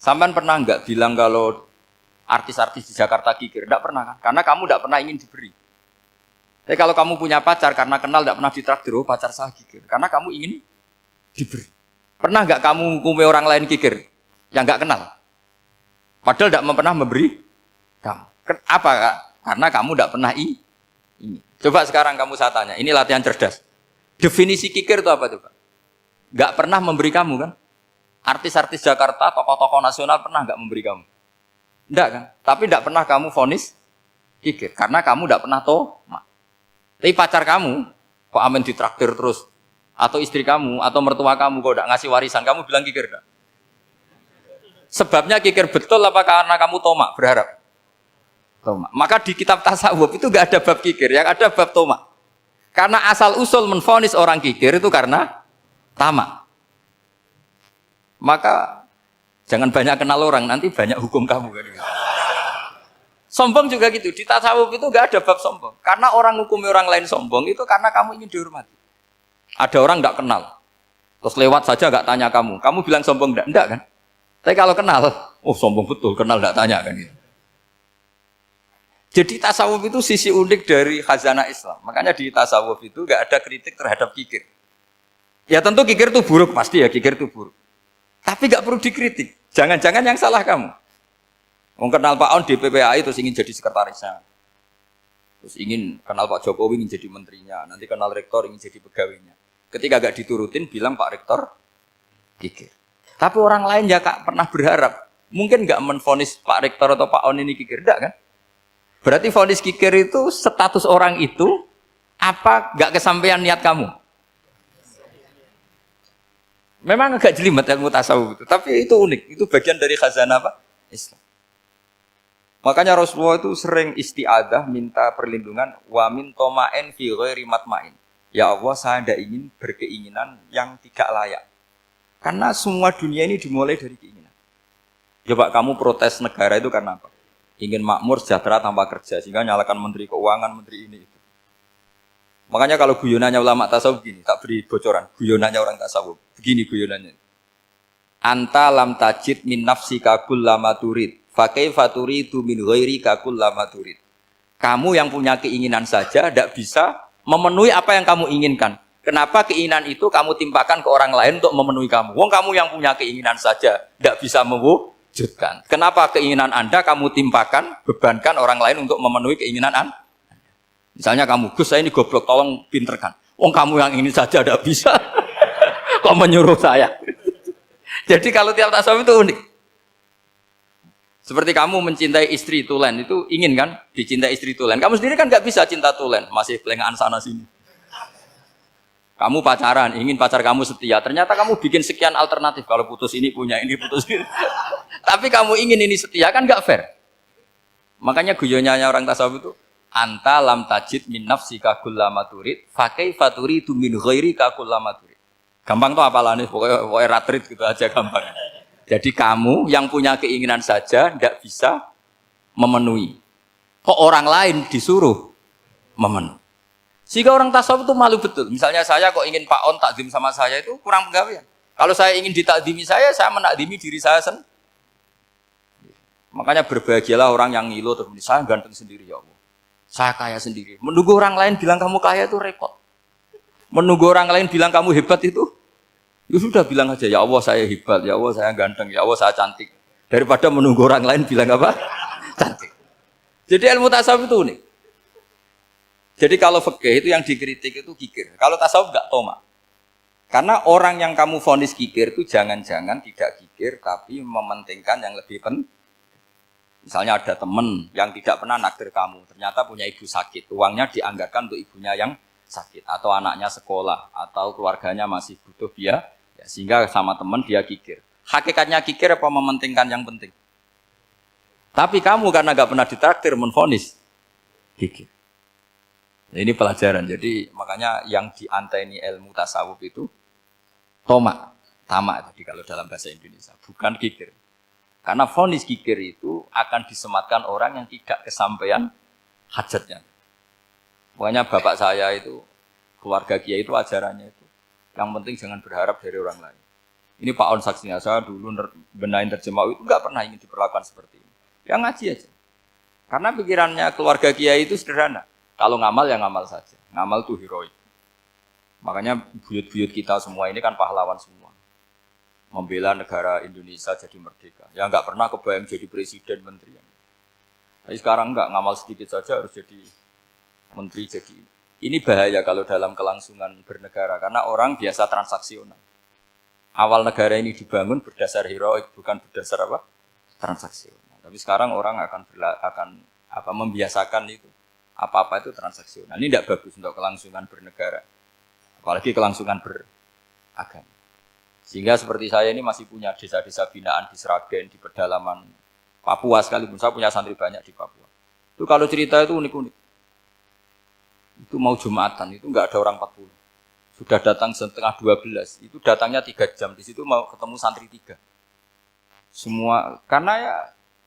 Sampai pernah enggak bilang kalau artis-artis di Jakarta kikir? Tidak pernah kan? Karena kamu tidak pernah ingin diberi. Tapi kalau kamu punya pacar karena kenal tidak pernah ditraktir, oh pacar saya kikir. Karena kamu ingin diberi. Pernah enggak kamu hukumi orang lain kikir yang enggak kenal? Padahal tidak pernah memberi kamu. Apa kak? Karena kamu tidak pernah ini. Coba sekarang kamu saya tanya, ini latihan cerdas. Definisi kikir itu apa coba? Enggak pernah memberi kamu kan? Artis-artis Jakarta, tokoh-tokoh nasional pernah enggak memberi kamu? Enggak kan? Tapi enggak pernah kamu vonis kikir. Karena kamu enggak pernah tomak. Tapi pacar kamu, kok amin ditraktir terus? Atau istri kamu, atau mertua kamu, kok enggak ngasih warisan, kamu bilang kikir enggak? Sebabnya kikir betul apa karena kamu tomak, berharap? Tomak. Maka di kitab tasawuf itu enggak ada bab kikir, yang ada bab tomak. Karena asal usul menvonis orang kikir itu karena tamak. Maka jangan banyak kenal orang, nanti banyak hukum kamu. Sombong juga gitu, di tasawuf itu enggak ada bab sombong. Karena orang hukumi orang lain sombong itu karena kamu ingin dihormati. Ada orang enggak kenal, terus lewat saja enggak tanya kamu bilang sombong enggak? Enggak kan? Tapi kalau kenal, oh sombong betul, kenal enggak tanya kan gitu. Jadi tasawuf itu sisi unik dari khazanah Islam. Makanya di tasawuf itu enggak ada kritik terhadap kikir. Ya tentu kikir itu buruk, pasti ya kikir itu buruk. Tapi enggak perlu dikritik. Jangan-jangan yang salah kamu. Wong kenal Pak On di PPAI terus ingin jadi sekretarisnya. Terus ingin kenal Pak Jokowi ingin jadi menterinya. Nanti kenal rektor ingin jadi pegawainya. Ketika enggak diturutin bilang Pak Rektor kikir. Tapi orang lain ya Kak pernah berharap. Mungkin enggak menvonis Pak Rektor atau Pak On ini kikir. Enggak kan? Berarti vonis kikir itu status orang itu apa enggak kesampaian niat kamu? Memang agak jelimet ilmu tasawuf itu. Tapi itu unik. Itu bagian dari khazanah apa? Islam. Makanya Rasulullah itu sering isti'adah minta perlindungan wa min toma'in fi ghairi matma'in. Ya Allah, saya tidak ingin berkeinginan yang tidak layak. Karena semua dunia ini dimulai dari keinginan. Coba kamu protes negara itu karena apa? Ingin makmur, sejahtera tanpa kerja sehingga nyalakan menteri keuangan, menteri ini itu. Makanya kalau guyonannya ulama tasawuf begini, tak beri bocoran. Guyonannya orang tasawuf. Begini guyonannya. Anta lam tajid min nafsika kullama turid. Fa kaifa turidu min ghairika kullama turid. Kamu yang punya keinginan saja tidak bisa memenuhi apa yang kamu inginkan. Kenapa keinginan itu kamu timpakan ke orang lain untuk memenuhi kamu? Wong kamu yang punya keinginan saja tidak bisa mewujudkan. Kenapa keinginan Anda kamu timpakan, bebankan orang lain untuk memenuhi keinginan Anda? Misalnya kamu, Gus saya ini goblok, tolong pinterkan. Wong kamu yang ini saja tidak bisa. Kok menyuruh saya? Jadi kalau tiap tasawuf itu unik. Seperti kamu mencintai istri tulen, itu ingin kan dicintai istri tulen. Kamu sendiri kan nggak bisa cinta tulen, masih pelengahan sana sini. Kamu pacaran, ingin pacar kamu setia. Ternyata kamu bikin sekian alternatif. Kalau putus ini punya ini, putus ini. Tapi kamu ingin ini setia, kan nggak fair. Makanya guyonnya orang tasawuf itu, anta lam tajid min nafsika kullama turid, fa kaifa turidu min ghairika kullama turid. Gampang tuh apalane, pokoknya ratrit gitu aja gampang. Jadi kamu yang punya keinginan saja tidak bisa memenuhi. Kok orang lain disuruh memenuhi. Sehingga orang tasawuf itu malu betul. Misalnya saya kok ingin Pak On takdim sama saya itu kurang penggawean. Kalau saya ingin ditakdimi saya menakdimi diri saya sendiri. Makanya berbahagialah orang yang ngilu terus saya ganteng sendiri ya Allah. Saya kaya sendiri. Menunggu orang lain bilang kamu kaya itu repot. Menunggu orang lain bilang kamu hebat itu, ya sudah bilang aja, ya Allah saya hebat, ya Allah saya ganteng, ya Allah saya cantik. Daripada menunggu orang lain bilang apa? Cantik. Jadi ilmu tasawuf itu unik. Jadi kalau fikih itu yang dikritik itu kikir. Kalau tasawuf enggak toma. Karena orang yang kamu vonis kikir itu jangan-jangan tidak kikir, tapi mementingkan yang lebih penting. Misalnya ada teman yang tidak pernah naktir kamu, ternyata punya ibu sakit, uangnya dianggarkan untuk ibunya yang sakit, atau anaknya sekolah, atau keluarganya masih butuh dia, ya, sehingga sama teman dia kikir. Hakikatnya kikir apa mementingkan yang penting? Tapi kamu karena gak pernah ditraktir menvonis kikir. Nah, ini pelajaran. Jadi makanya yang dianteni ilmu tasawuf itu tamak tadi kalau dalam bahasa Indonesia, bukan kikir. Karena vonis kikir itu akan disematkan orang yang tidak kesampaian hajatnya. Pokoknya bapak saya itu, keluarga kiai itu ajarannya itu, yang penting jangan berharap dari orang lain. Ini Pak On saksinya, saya dulu benahin terjemah itu nggak pernah ingin diperlakukan seperti ini. Ya ngaji aja. Karena pikirannya keluarga kiai itu sederhana. Kalau ngamal ya ngamal saja. Ngamal itu heroik. Makanya buyut-buyut kita semua ini kan pahlawan semua. Membela negara Indonesia jadi merdeka. Ya nggak pernah kebayang jadi presiden, menteri. Tapi sekarang nggak, ngamal sedikit saja harus jadi menteri. Jadi ini bahaya kalau dalam kelangsungan bernegara. Karena orang biasa transaksional. Awal negara ini dibangun berdasar heroik, bukan berdasar apa? Transaksional. Tapi sekarang orang akan membiasakan itu. Apa-apa itu transaksional. Ini tidak bagus untuk kelangsungan bernegara. Apalagi kelangsungan beragama. Sehingga seperti saya ini masih punya desa-desa binaan di Sragen, di pedalaman Papua sekalipun. Saya punya santri banyak di Papua. Itu kalau cerita itu unik-unik. Itu mau Jumatan, itu enggak ada orang 40. Sudah datang setengah 12. Itu datangnya 3 jam. Di situ mau ketemu santri 3. Semua, karena ya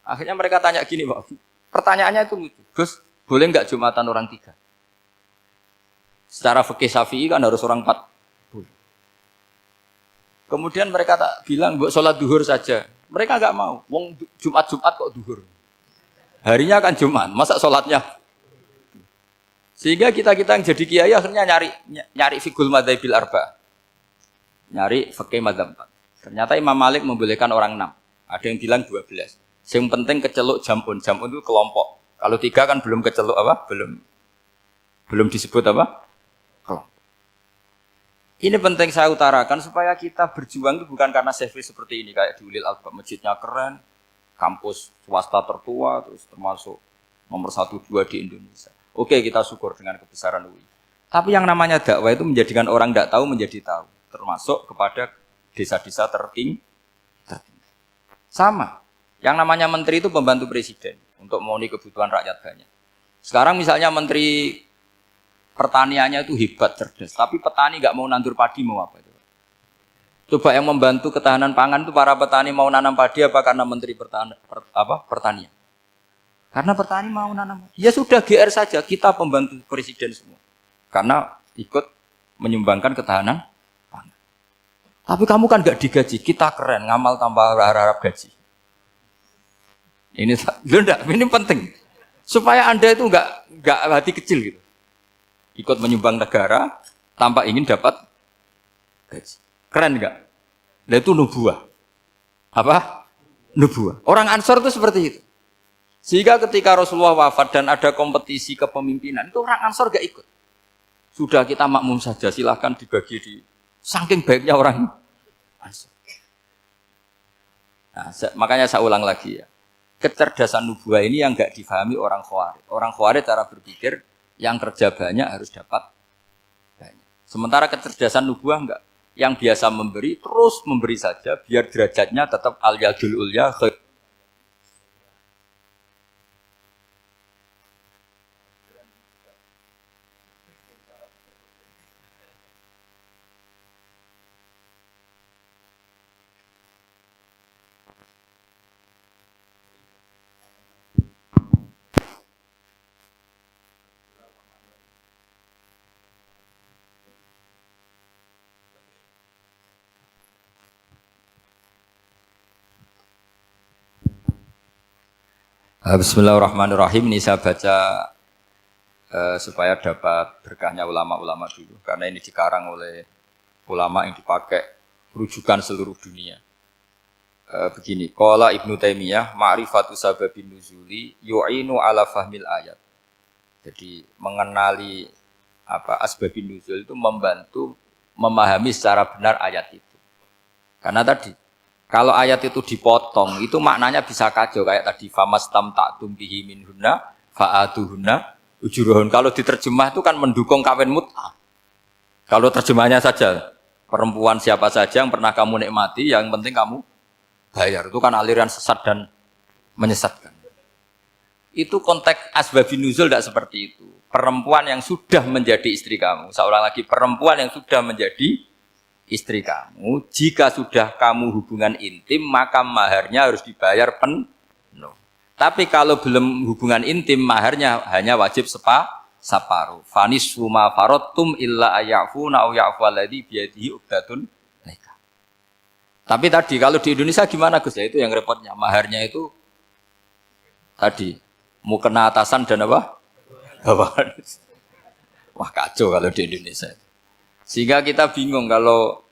akhirnya mereka tanya gini, Pak. Pertanyaannya itu lucu. Gus, boleh enggak Jumatan orang 3? Secara fikih Syafi'i kan harus orang 4. Kemudian mereka tak bilang, buat sholat duhur saja. Mereka enggak mau. Wong Jumat-Jumat kok duhur. Harinya kan Jumat, masa sholatnya? Sehingga kita yang jadi kiai akhirnya nyari fikul madzhabil arba. Nyari fikih madzhab 4. Ternyata Imam Malik membolehkan orang 6. Ada yang bilang 12. Yang penting keceluk jamun. Jamun itu kelompok. Kalau 3 kan belum keceluk apa? Belum disebut apa? Kelompok. Ini penting saya utarakan supaya kita berjuang itu bukan karena CV seperti ini kayak di Ulil Albab, masjidnya keren, kampus swasta tertua, terus termasuk nomor 1, 2 di Indonesia. Oke, kita syukur dengan kebesaran UI. Tapi yang namanya dakwah itu menjadikan orang tidak tahu menjadi tahu, termasuk kepada desa-desa tertinggi. Sama. Yang namanya menteri itu pembantu presiden untuk memenuhi kebutuhan rakyat banyak. Sekarang misalnya menteri pertaniannya itu hebat, cerdas, tapi petani nggak mau nandur padi, mau apa itu? Coba yang membantu ketahanan pangan itu para petani mau nanam padi apa karena menteri pertanian? Karena petani mau nanam. Ya sudah GR saja, kita pembantu presiden semua. karena ikut menyumbangkan ketahanan pangan. Tapi kamu kan nggak digaji, kita keren ngamal tanpa harap gaji. Ini ini penting supaya Anda itu nggak hati kecil gitu, ikut menyumbang negara tanpa ingin dapat gaji. Keren nggak? Nah itu nubuah. Apa? Nubuah. Orang Ansor itu seperti itu. Sehingga ketika Rasulullah wafat dan ada kompetisi kepemimpinan, itu orang Ansor gak ikut. Sudah kita makmum saja, silahkan dibagi di saking baiknya orang Ansor. Nah, makanya saya ulang lagi ya. Kecerdasan nubuah ini yang gak difahami orang Khawarij. Orang Khawarij cara berpikir yang kerja banyak harus dapat banyak. Sementara kecerdasan nubuah enggak. Yang biasa memberi terus memberi saja biar derajatnya tetap al-yadul ulya. Bismillahirrahmanirrahim. Ini saya baca supaya dapat berkahnya ulama-ulama dulu. Karena ini dikarang oleh ulama yang dipakai rujukan seluruh dunia. Begini, qala Ibnu Taimiyah, ma'rifatu sababin nuzuli yu'inu ala fahmil ayat. Jadi mengenali asbabin nuzul itu membantu memahami secara benar ayat itu. Karena tadi kalau ayat itu dipotong, itu maknanya bisa kacau. Kayak tadi, famastam ta'tum bihi minhunna fa'atuhunna ujuruhun. Kalau diterjemah itu kan mendukung kawin mut'ah. Kalau terjemahnya saja, perempuan siapa saja yang pernah kamu nikmati, yang penting kamu bayar. Itu kan aliran sesat dan menyesatkan. Itu konteks asbabun nuzul tidak seperti itu. Perempuan yang sudah menjadi istri kamu. Seorang lagi, perempuan yang sudah menjadi istri kamu, jika sudah kamu hubungan intim, maka maharnya harus dibayar penuh. Tapi kalau belum hubungan intim, maharnya hanya wajib separuh. Fanisfu ma faradtum illa ayafuna aw ya'fu alladhi biyadihi uqdatun nikah. Tapi tadi kalau di Indonesia gimana Gus? Ya itu yang repotnya. Maharnya itu tadi mukena atasan dan apa? Bawahan. Wah kacau kalau di Indonesia. Sehingga kita bingung kalau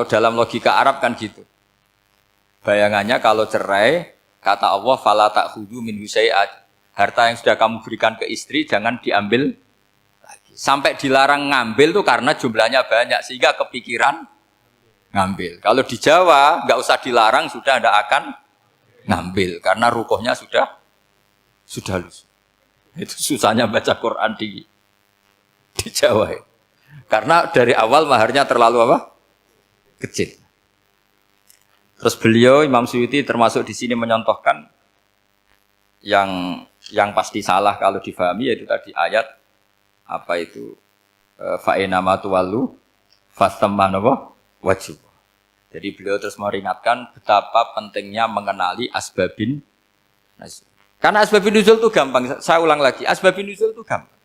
dalam logika Arab kan gitu. Bayangannya kalau cerai, kata Allah, fala ta'khudhu minhu syai'at. Harta yang sudah kamu berikan ke istri jangan diambil lagi. Sampai dilarang ngambil tuh karena jumlahnya banyak sehingga kepikiran ngambil. Kalau di Jawa nggak usah dilarang sudah tidak akan ngambil karena rukuhnya sudah lusuh. Itu susahnya baca Quran di Jawa ya. Karena dari awal maharnya terlalu apa? Kecil. Terus beliau Imam Suyuti termasuk di sini menyontohkan yang pasti salah kalau difahami yaitu tadi ayat apa itu fa'inama tuwallu fastammanwa wajib. Jadi beliau terus meringatkan betapa pentingnya mengenali asbabin nuzul. Karena asbabin nuzul itu gampang. Saya ulang lagi, asbabin nuzul itu gampang.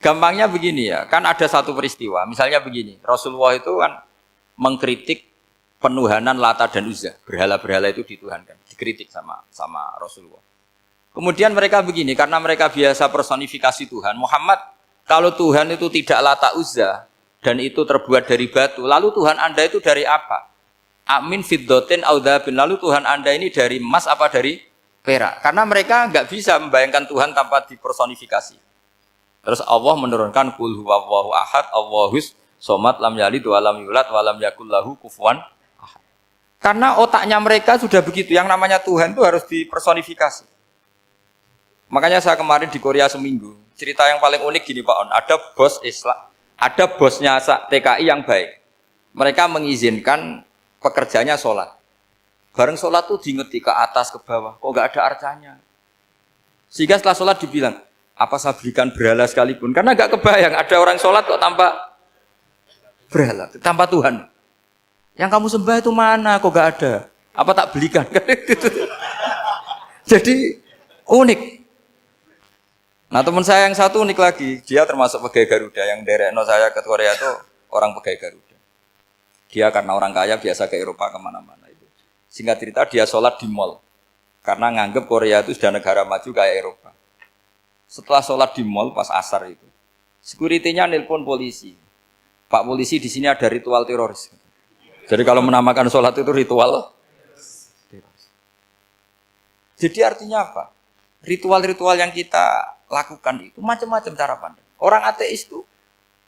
Gampangnya begini ya, kan ada satu peristiwa, misalnya begini, Rasulullah itu kan mengkritik penuhanan Lata dan Uzza, berhala-berhala itu dituhankan, dikritik sama Rasulullah. Kemudian mereka begini, karena mereka biasa personifikasi Tuhan, Muhammad, kalau Tuhan itu tidak Lata Uzza, dan itu terbuat dari batu, lalu Tuhan Anda itu dari apa? Amin fiddotin audhabin, lalu Tuhan Anda ini dari emas apa dari perak? Karena mereka nggak bisa membayangkan Tuhan tanpa dipersonifikasi. Terus Allah menurunkan qul huwallahu ahad, Allahus somad, lam yalid wa lam yulad wa lam yakul lahu kufuwan ahad. Karena otaknya mereka sudah begitu, yang namanya Tuhan itu harus dipersonifikasi. Makanya saya kemarin di Korea seminggu, cerita yang paling unik gini Pak On, ada bos Islam, ada bosnya TKI yang baik. Mereka mengizinkan pekerjanya sholat. Bareng sholat tuh diingeti ke atas ke bawah, kok nggak ada arcanya. Sehingga setelah sholat dibilang, apa saya berikan berhala sekalipun? Karena nggak kebayang ada orang sholat kok tanpa berhala, tanpa Tuhan. Yang kamu sembah itu mana? Kok nggak ada? Apa tak belikan? Jadi unik. Nah teman saya yang satu unik lagi, dia termasuk pegawai Garuda yang derekno saya ke Korea itu orang pegawai Garuda. Dia karena orang kaya biasa ke Eropa kemana-mana itu. Singkat cerita dia sholat di mall karena nganggep Korea itu sudah negara maju kayak Eropa. Setelah sholat di mall pas asar itu, security-nya nelpon polisi. Pak polisi di sini ada ritual teroris. Jadi kalau menamakan sholat itu ritual teroris. Jadi artinya apa? Ritual-ritual yang kita lakukan itu macam-macam cara pandang. Orang ateis itu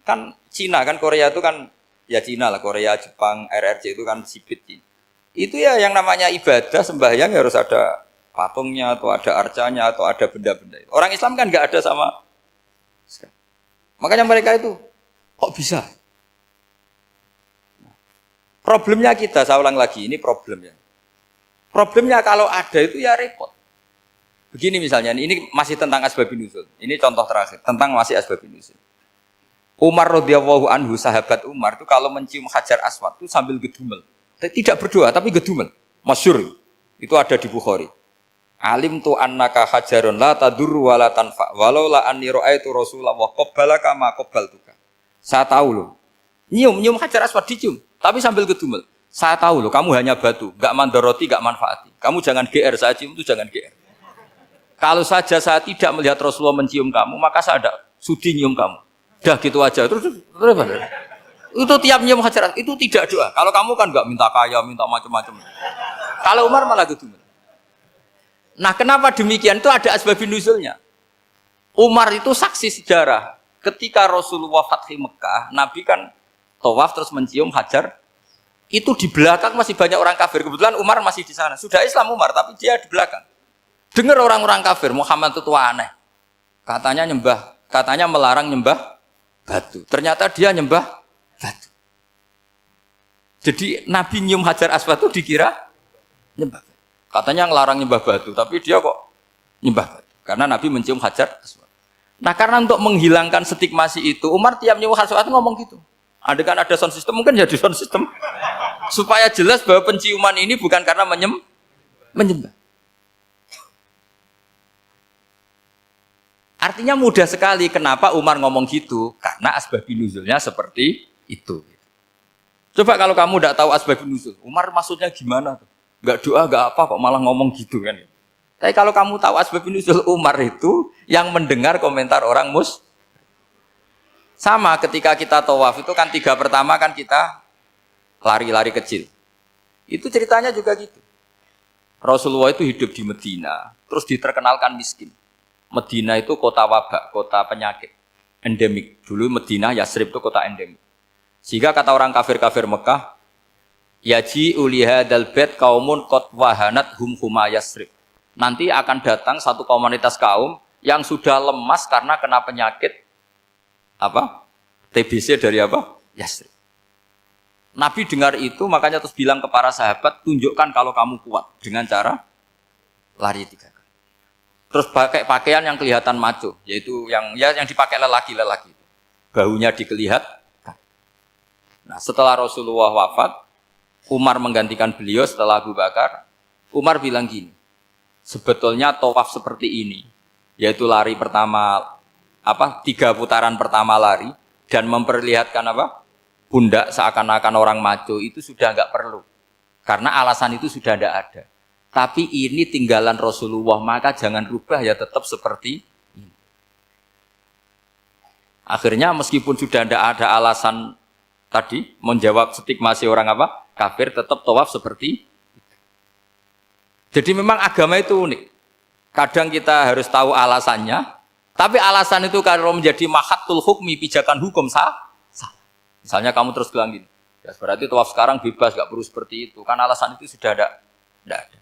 kan Cina kan Korea itu kan ya Cina lah, Korea, Jepang, RRC itu kan sipit Cina. Itu ya yang namanya ibadah sembahyang harus ada patungnya atau ada arcanya atau ada benda-benda. Orang Islam kan nggak ada sama sekali. Makanya mereka itu kok bisa? Problemnya kita, saya ulang lagi, ini problemnya. Problemnya kalau ada itu ya repot. Begini misalnya, ini masih tentang asbabun nuzul. Ini contoh terakhir, tentang masih asbabun nuzul. Umar radhiyallahu anhu, sahabat Umar itu kalau mencium Hajar Aswad itu sambil gedumel. Tidak berdoa, tapi gedumel. Masyhur. Itu ada di Bukhari. Alim tu annaka hajarun la tadur wa la tanfa. Walau la anni ra'aitu Rasulullah qabbalaka ma qabbaltuka. Saya tahu loh. Nyium Hajar Aswad dicium, tapi sambil gedumel. Saya tahu loh, kamu hanya batu, enggak mandoroti, enggak manfaati. Kamu jangan GR, saya cium itu jangan GR. Kalau saja saya tidak melihat Rasulullah mencium kamu, maka saya ada sudi nyium kamu. Dah gitu aja. Terus itu tiap nyium Hajar itu tidak doa. Kalau kamu kan enggak minta kaya, minta macam-macam. Kalau Umar malah gitu. Nah, kenapa demikian? Itu ada asbabun nuzulnya. Umar itu saksi sejarah. Ketika Rasulullah Fathi Mekah, Nabi kan tawaf terus mencium Hajar. Itu di belakang masih banyak orang kafir. Kebetulan Umar masih di sana. Sudah Islam Umar, tapi dia di belakang. Dengar orang-orang kafir, Muhammad itu tua aneh. Katanya melarang nyembah batu. Ternyata dia nyembah batu. Jadi Nabi nyium Hajar Aswad itu dikira nyembah. Katanya ngelarang nyembah batu, tapi dia kok nyembah batu. Karena Nabi mencium Hajar Aswad. Nah karena untuk menghilangkan stigmasi itu, Umar tiap nyium Hajar Aswad ngomong gitu. Kan ada sound system, mungkin jadi sound system. Supaya jelas bahwa penciuman ini bukan karena menyembah. Artinya mudah sekali kenapa Umar ngomong gitu. Karena asbabun nuzulnya seperti itu. Coba kalau kamu tidak tahu asbabun nuzul, Umar maksudnya gimana? Gak doa, gak apa kok malah ngomong gitu kan. Tapi kalau kamu tahu asbabun nuzul Umar itu yang mendengar komentar orang sama ketika kita tawaf itu kan 3 pertama kan kita lari-lari kecil. Itu ceritanya juga gitu. Rasulullah itu hidup di Medina, terus diterkenalkan miskin. Medina itu kota wabak, kota penyakit, endemik. Dulu Medina, Yasrib itu kota endemik. Sehingga kata orang kafir-kafir Mekah, yaji ulihadal bait kaumun qad wahanat huma Yasrib. Nanti akan datang satu komunitas kaum yang sudah lemas karena kena penyakit TBC dari Yasrib. Nabi dengar itu makanya terus bilang ke para sahabat, tunjukkan kalau kamu kuat dengan cara lari 3 kali. Terus pakai pakaian yang kelihatan maco, yaitu yang dipakai lelaki-lelaki. Bahunya dikelihatan. Nah, setelah Rasulullah wafat, Umar menggantikan beliau setelah Abu Bakar. Umar bilang gini, sebetulnya tawaf seperti ini, yaitu lari pertama 3 putaran pertama lari dan memperlihatkan pundak seakan-akan orang maco itu sudah enggak perlu. Karena alasan itu sudah tidak ada. Tapi ini tinggalan Rasulullah, maka jangan rubah ya tetap seperti ini. Akhirnya meskipun sudah tidak ada alasan tadi menjawab stigmasi orang kafir, tetap tawaf seperti itu. Jadi memang agama itu unik. Kadang kita harus tahu alasannya, tapi alasan itu kalau menjadi mahatul hukmi, pijakan hukum salah. Misalnya kamu terus bilang gini, ya berarti tawaf sekarang bebas, gak perlu seperti itu. Kan alasan itu sudah tidak ada.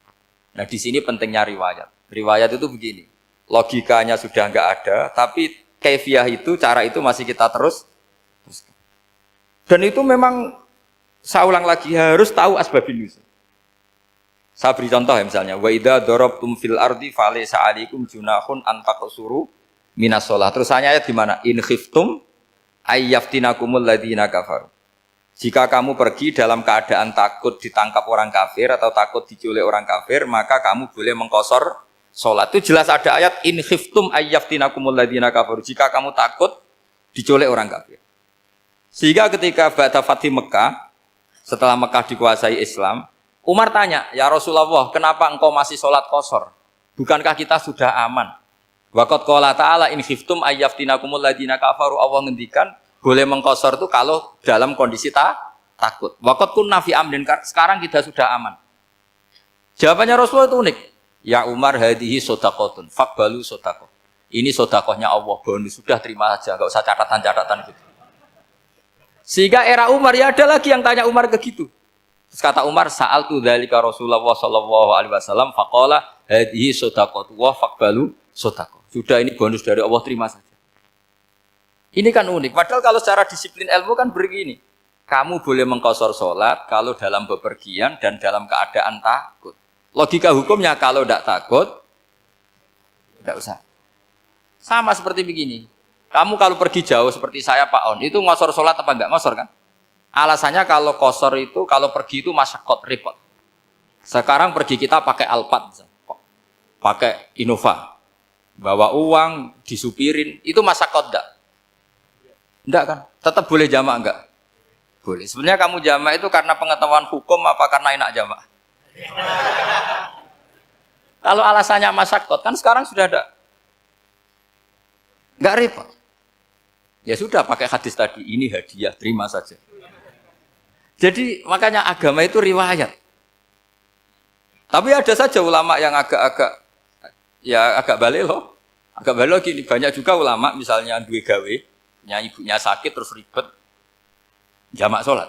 Nah di sini pentingnya riwayat. Riwayat itu begini, logikanya sudah nggak ada, tapi kaifiah itu, cara itu masih kita terus. Dan itu memang, saya ulang lagi, harus tahu asbabun nuzul. Saya beri contoh ya misalnya, wa idza darabtum fil ardi falaysa 'alaikum junahun an taqsuru minas shalah. Terus ayat di mana? In khiftum ayyaftinakumul ladzina kafaru. Jika kamu pergi dalam keadaan takut ditangkap orang kafir atau takut diculik orang kafir, maka kamu boleh mengqasar sholat. Itu jelas ada ayat in khiftum ayyaftinakumul ladzina kafaru. Jika kamu takut diculik orang kafir. Sehingga ketika ba'da Fathi Mekah, setelah Mekah dikuasai Islam, Umar tanya, "Ya Rasulullah, kenapa engkau masih sholat qashar? Bukankah kita sudah aman?" Waqad qala ta'ala in khiftum ayyaftinakumul ladzina kafaru. Allah ngendikan boleh mengqashar itu kalau dalam kondisi takut. Waqad kunna fi amrin, sekarang kita sudah aman. Jawabannya Rasulullah itu unik. Ya Umar, hadihi sodaqotun, faqbalu sodaqoh. Ini sodakohnya Allah, bonus, sudah terima saja, enggak usah catatan-catatan gitu. Sehingga era Umar, ya ada lagi yang tanya Umar ke gitu. Terus kata Umar, sa'altu dzalika Rasulullah sallallahu alaihi wasallam faqala hadihi sodaqotu wa faqbalu sodaqoh. Sudah ini bonus dari Allah, terima saja. Ini kan unik. Padahal kalau secara disiplin ilmu kan begini. Kamu boleh mengqashar sholat kalau dalam bepergian dan dalam keadaan takut. Logika hukumnya kalau tidak takut, tidak usah. Sama seperti begini. Kamu kalau pergi jauh seperti saya Pak On, itu ngosor sholat apa enggak ngosor kan? Alasannya kalau kosor itu, kalau pergi itu masyakot, repot. Sekarang pergi kita pakai Alphard, pakai Innova. Bawa uang, disupirin, itu masyakot enggak? Enggak kan? Tetap boleh jamak enggak? Boleh. Sebenarnya kamu jamak itu karena pengetahuan hukum apa karena enak jamak? Kalau alasannya masyakot, kan sekarang sudah ada. Enggak repot. Ya sudah pakai hadis tadi, ini hadiah, terima saja. Jadi makanya agama itu riwayat. Tapi ada saja ulama yang agak balik loh. Agak balik loh gini, banyak juga ulama misalnya duwe gawe, ibunya sakit terus ribet jamak sholat.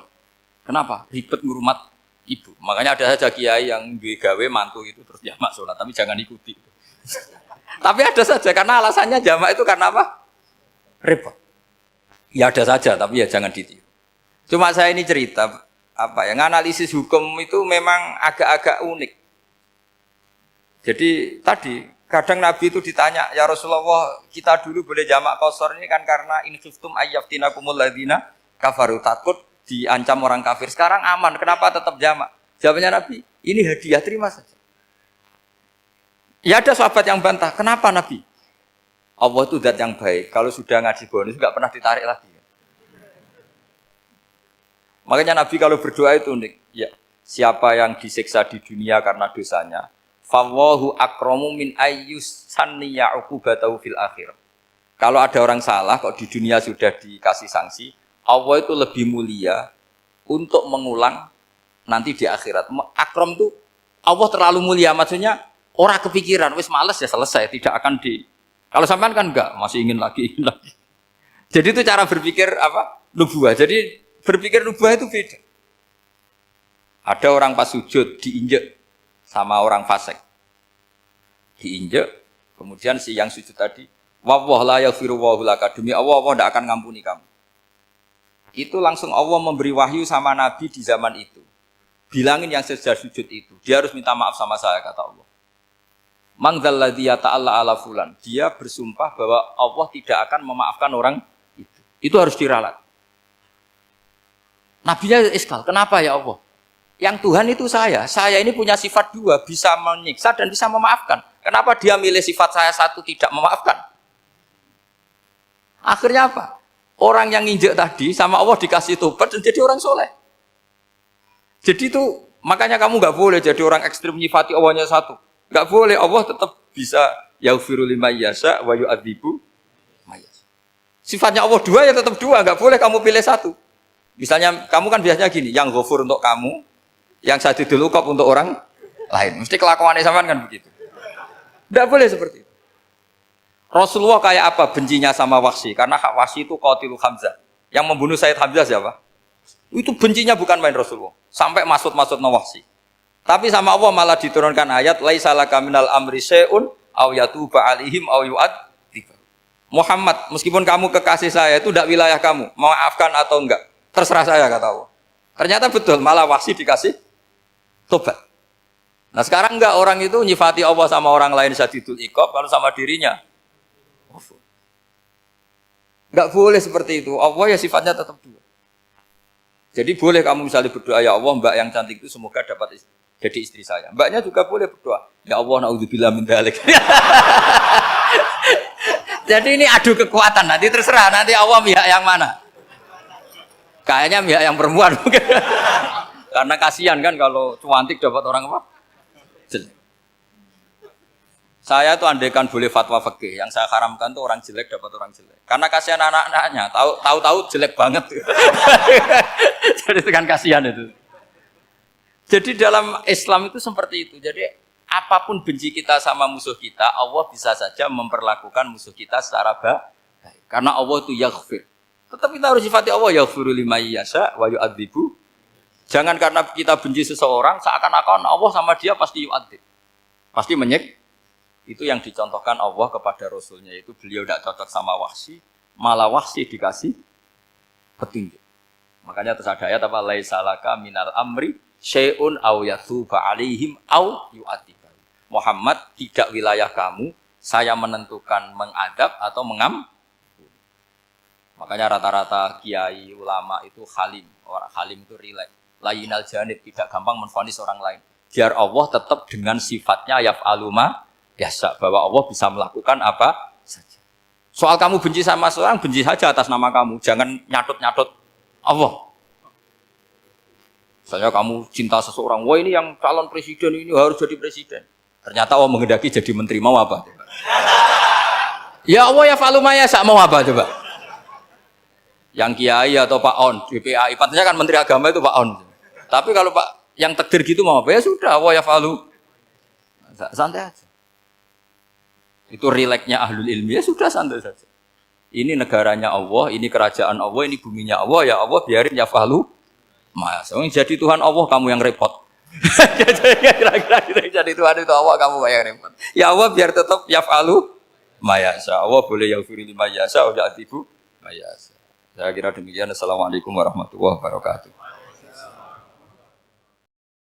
Kenapa? Ribet ngurmat ibu. Makanya ada saja kiai yang duwe gawe mantu itu terus jamak sholat, tapi jangan ikuti. Tapi ada saja karena alasannya jamak itu karena apa? Repot. Ya ada saja, tapi ya jangan ditiru. Cuma saya ini cerita apa ya, analisis hukum itu memang agak-agak unik. Jadi tadi kadang Nabi itu ditanya, ya Rasulullah, kita dulu boleh jamak qashar ini kan karena in khiftum ayyaftinakumul ladzina kafaru, takut diancam orang kafir. Sekarang aman, kenapa tetap jamak? Jawabannya Nabi, ini hadiah, terima saja. Ya ada sahabat yang bantah, kenapa Nabi? Allah itu zat yang baik, kalau sudah ngaji bonus nggak pernah ditarik lagi. Makanya Nabi kalau berdoa itu unik. Ya, siapa yang disiksa di dunia karena dosanya, fawwahu akramu min ayyus sanniya uqubatahu fil akhir. Kalau ada orang salah kok di dunia sudah dikasih sanksi, Allah itu lebih mulia untuk mengulang nanti di akhirat. Akram itu Allah terlalu mulia, maksudnya orang kepikiran, wis males ya selesai, tidak akan di. Kalau sampean kan enggak, masih ingin lagi. Jadi itu cara berpikir apa? Nubuah. Jadi berpikir nubuah itu beda. Ada orang pas sujud diinjek sama orang fasik. Diinjek, kemudian si yang sujud tadi, wallahu la yaghfiru wallahu laka, demi Allah tidak akan ngampuni kamu. Itu langsung Allah memberi wahyu sama Nabi di zaman itu. Bilangin yang sedang sujud itu, dia harus minta maaf sama saya, kata Allah. Mangdzalladzi yata'alla ala fulan. Dia bersumpah bahwa Allah tidak akan memaafkan orang itu. Itu harus diralat. Nabinya iskal, kenapa ya Allah? Yang Tuhan itu saya ini punya sifat dua, bisa menyiksa dan bisa memaafkan. Kenapa dia milih sifat saya satu tidak memaafkan? Akhirnya apa? Orang yang nginjek tadi sama Allah dikasih tobat dan jadi orang soleh. Jadi itu makanya kamu nggak boleh jadi orang ekstrim nyifati Allahnya satu. Nggak boleh, Allah tetap bisa yaghfiru liman yasha wa yu'adzibu may yasha. Sifatnya Allah dua ya tetap dua, nggak boleh kamu pilih satu. Misalnya kamu kan biasanya gini, yang ghafur untuk kamu, yang sadidul uqab untuk orang lain. Mesti kelakuannya sampean kan begitu. Nggak boleh seperti itu. Rasulullah kayak apa bencinya sama Wahsy? Karena Wahsy itu qatilul Hamzah. Yang membunuh Sayyid Hamzah siapa? Itu bencinya bukan main Rasulullah. Sampai maksud-maksud Wahsy. Tapi sama Allah malah diturunkan ayat laisa laka minal amri syai'un aw yatuba alaihim aw yu'adzib. Muhammad, meskipun kamu kekasih saya itu tidak wilayah kamu, memaafkan atau enggak, terserah saya, kata Allah. Ternyata betul, malah Wahsy dikasih tobat. Nah sekarang enggak, orang itu nyifati Allah sama orang lain syadidul iqab, kalau sama dirinya enggak boleh seperti itu. Allah ya sifatnya tetap dua. Jadi boleh kamu misalnya berdoa, ya Allah mbak yang cantik itu semoga dapat jadi istri saya. Mbaknya juga boleh berdoa, ya Allah naudzubillah min dzalik. Jadi ini adu kekuatan, nanti terserah nanti Allah pihak yang mana. Kayaknya pihak yang perempuan mungkin. Karena kasihan kan kalau cantik dapat orang apa? Jelek. Saya tuh andaikan boleh fatwa fikih, yang saya haramkan tuh orang jelek dapat orang jelek. Karena kasihan anak-anaknya, tahu jelek banget. Jadi itu kan kasihan itu. Jadi dalam Islam itu seperti itu. Jadi apapun benci kita sama musuh kita, Allah bisa saja memperlakukan musuh kita secara baik. Karena Allah itu yaghfir. Tetap kita harus sifati Allah yaghfiru liman yasha wa yu'adzibu. Jangan karena kita benci seseorang seakan-akan Allah sama dia pasti yu'adzib. Pasti menyik. Itu yang dicontohkan Allah kepada Rasulnya, itu beliau tidak cocok sama Wahsy, malah Wahsy dikasih petunjuk. Makanya terus ada ayat apa? Laisa laka minal amri syai'un aw yatuba alaihim aw yu'adzibah. Muhammad, tidak wilayah kamu, saya menentukan mengadab atau mengampuni. Makanya rata-rata kiai ulama itu halim. Orang halim itu rileks. Layinal janib, tidak gampang menvonis orang lain. Biar Allah tetap dengan sifatnya yaf'alu ma yasha, bahwa Allah bisa melakukan apa saja. Soal kamu benci sama seorang, benci saja atas nama kamu. Jangan nyatut-nyatut Allah. Misalnya kamu cinta seseorang, wah ini yang calon presiden ini harus jadi presiden. Ternyata Allah menghendaki jadi menteri, mau apa? Ya Allah ya falu maya, mau apa coba? Yang kiai atau Pak On, DPAI, patutnya kan menteri agama itu Pak On. Tapi kalau Pak yang takdir gitu mau apa? Ya sudah, Allah ya falu. Santai aja. Itu rileksnya ahlul ilmi, ya sudah santai saja. Ini negaranya Allah, ini kerajaan Allah, ini buminya Allah, ya Allah biarin ya fahlu. Mas, jadi Tuhan Allah kamu yang repot. Kira-kira jadi Tuhan itu Allah kamu yang repot. Ya Allah biar tetap ya fahlu. Mayasa Allah boleh yaghfir liman yasha wa ya'tibu mayasa. Saya kira demikian. Assalamualaikum warahmatullahi wabarakatuh.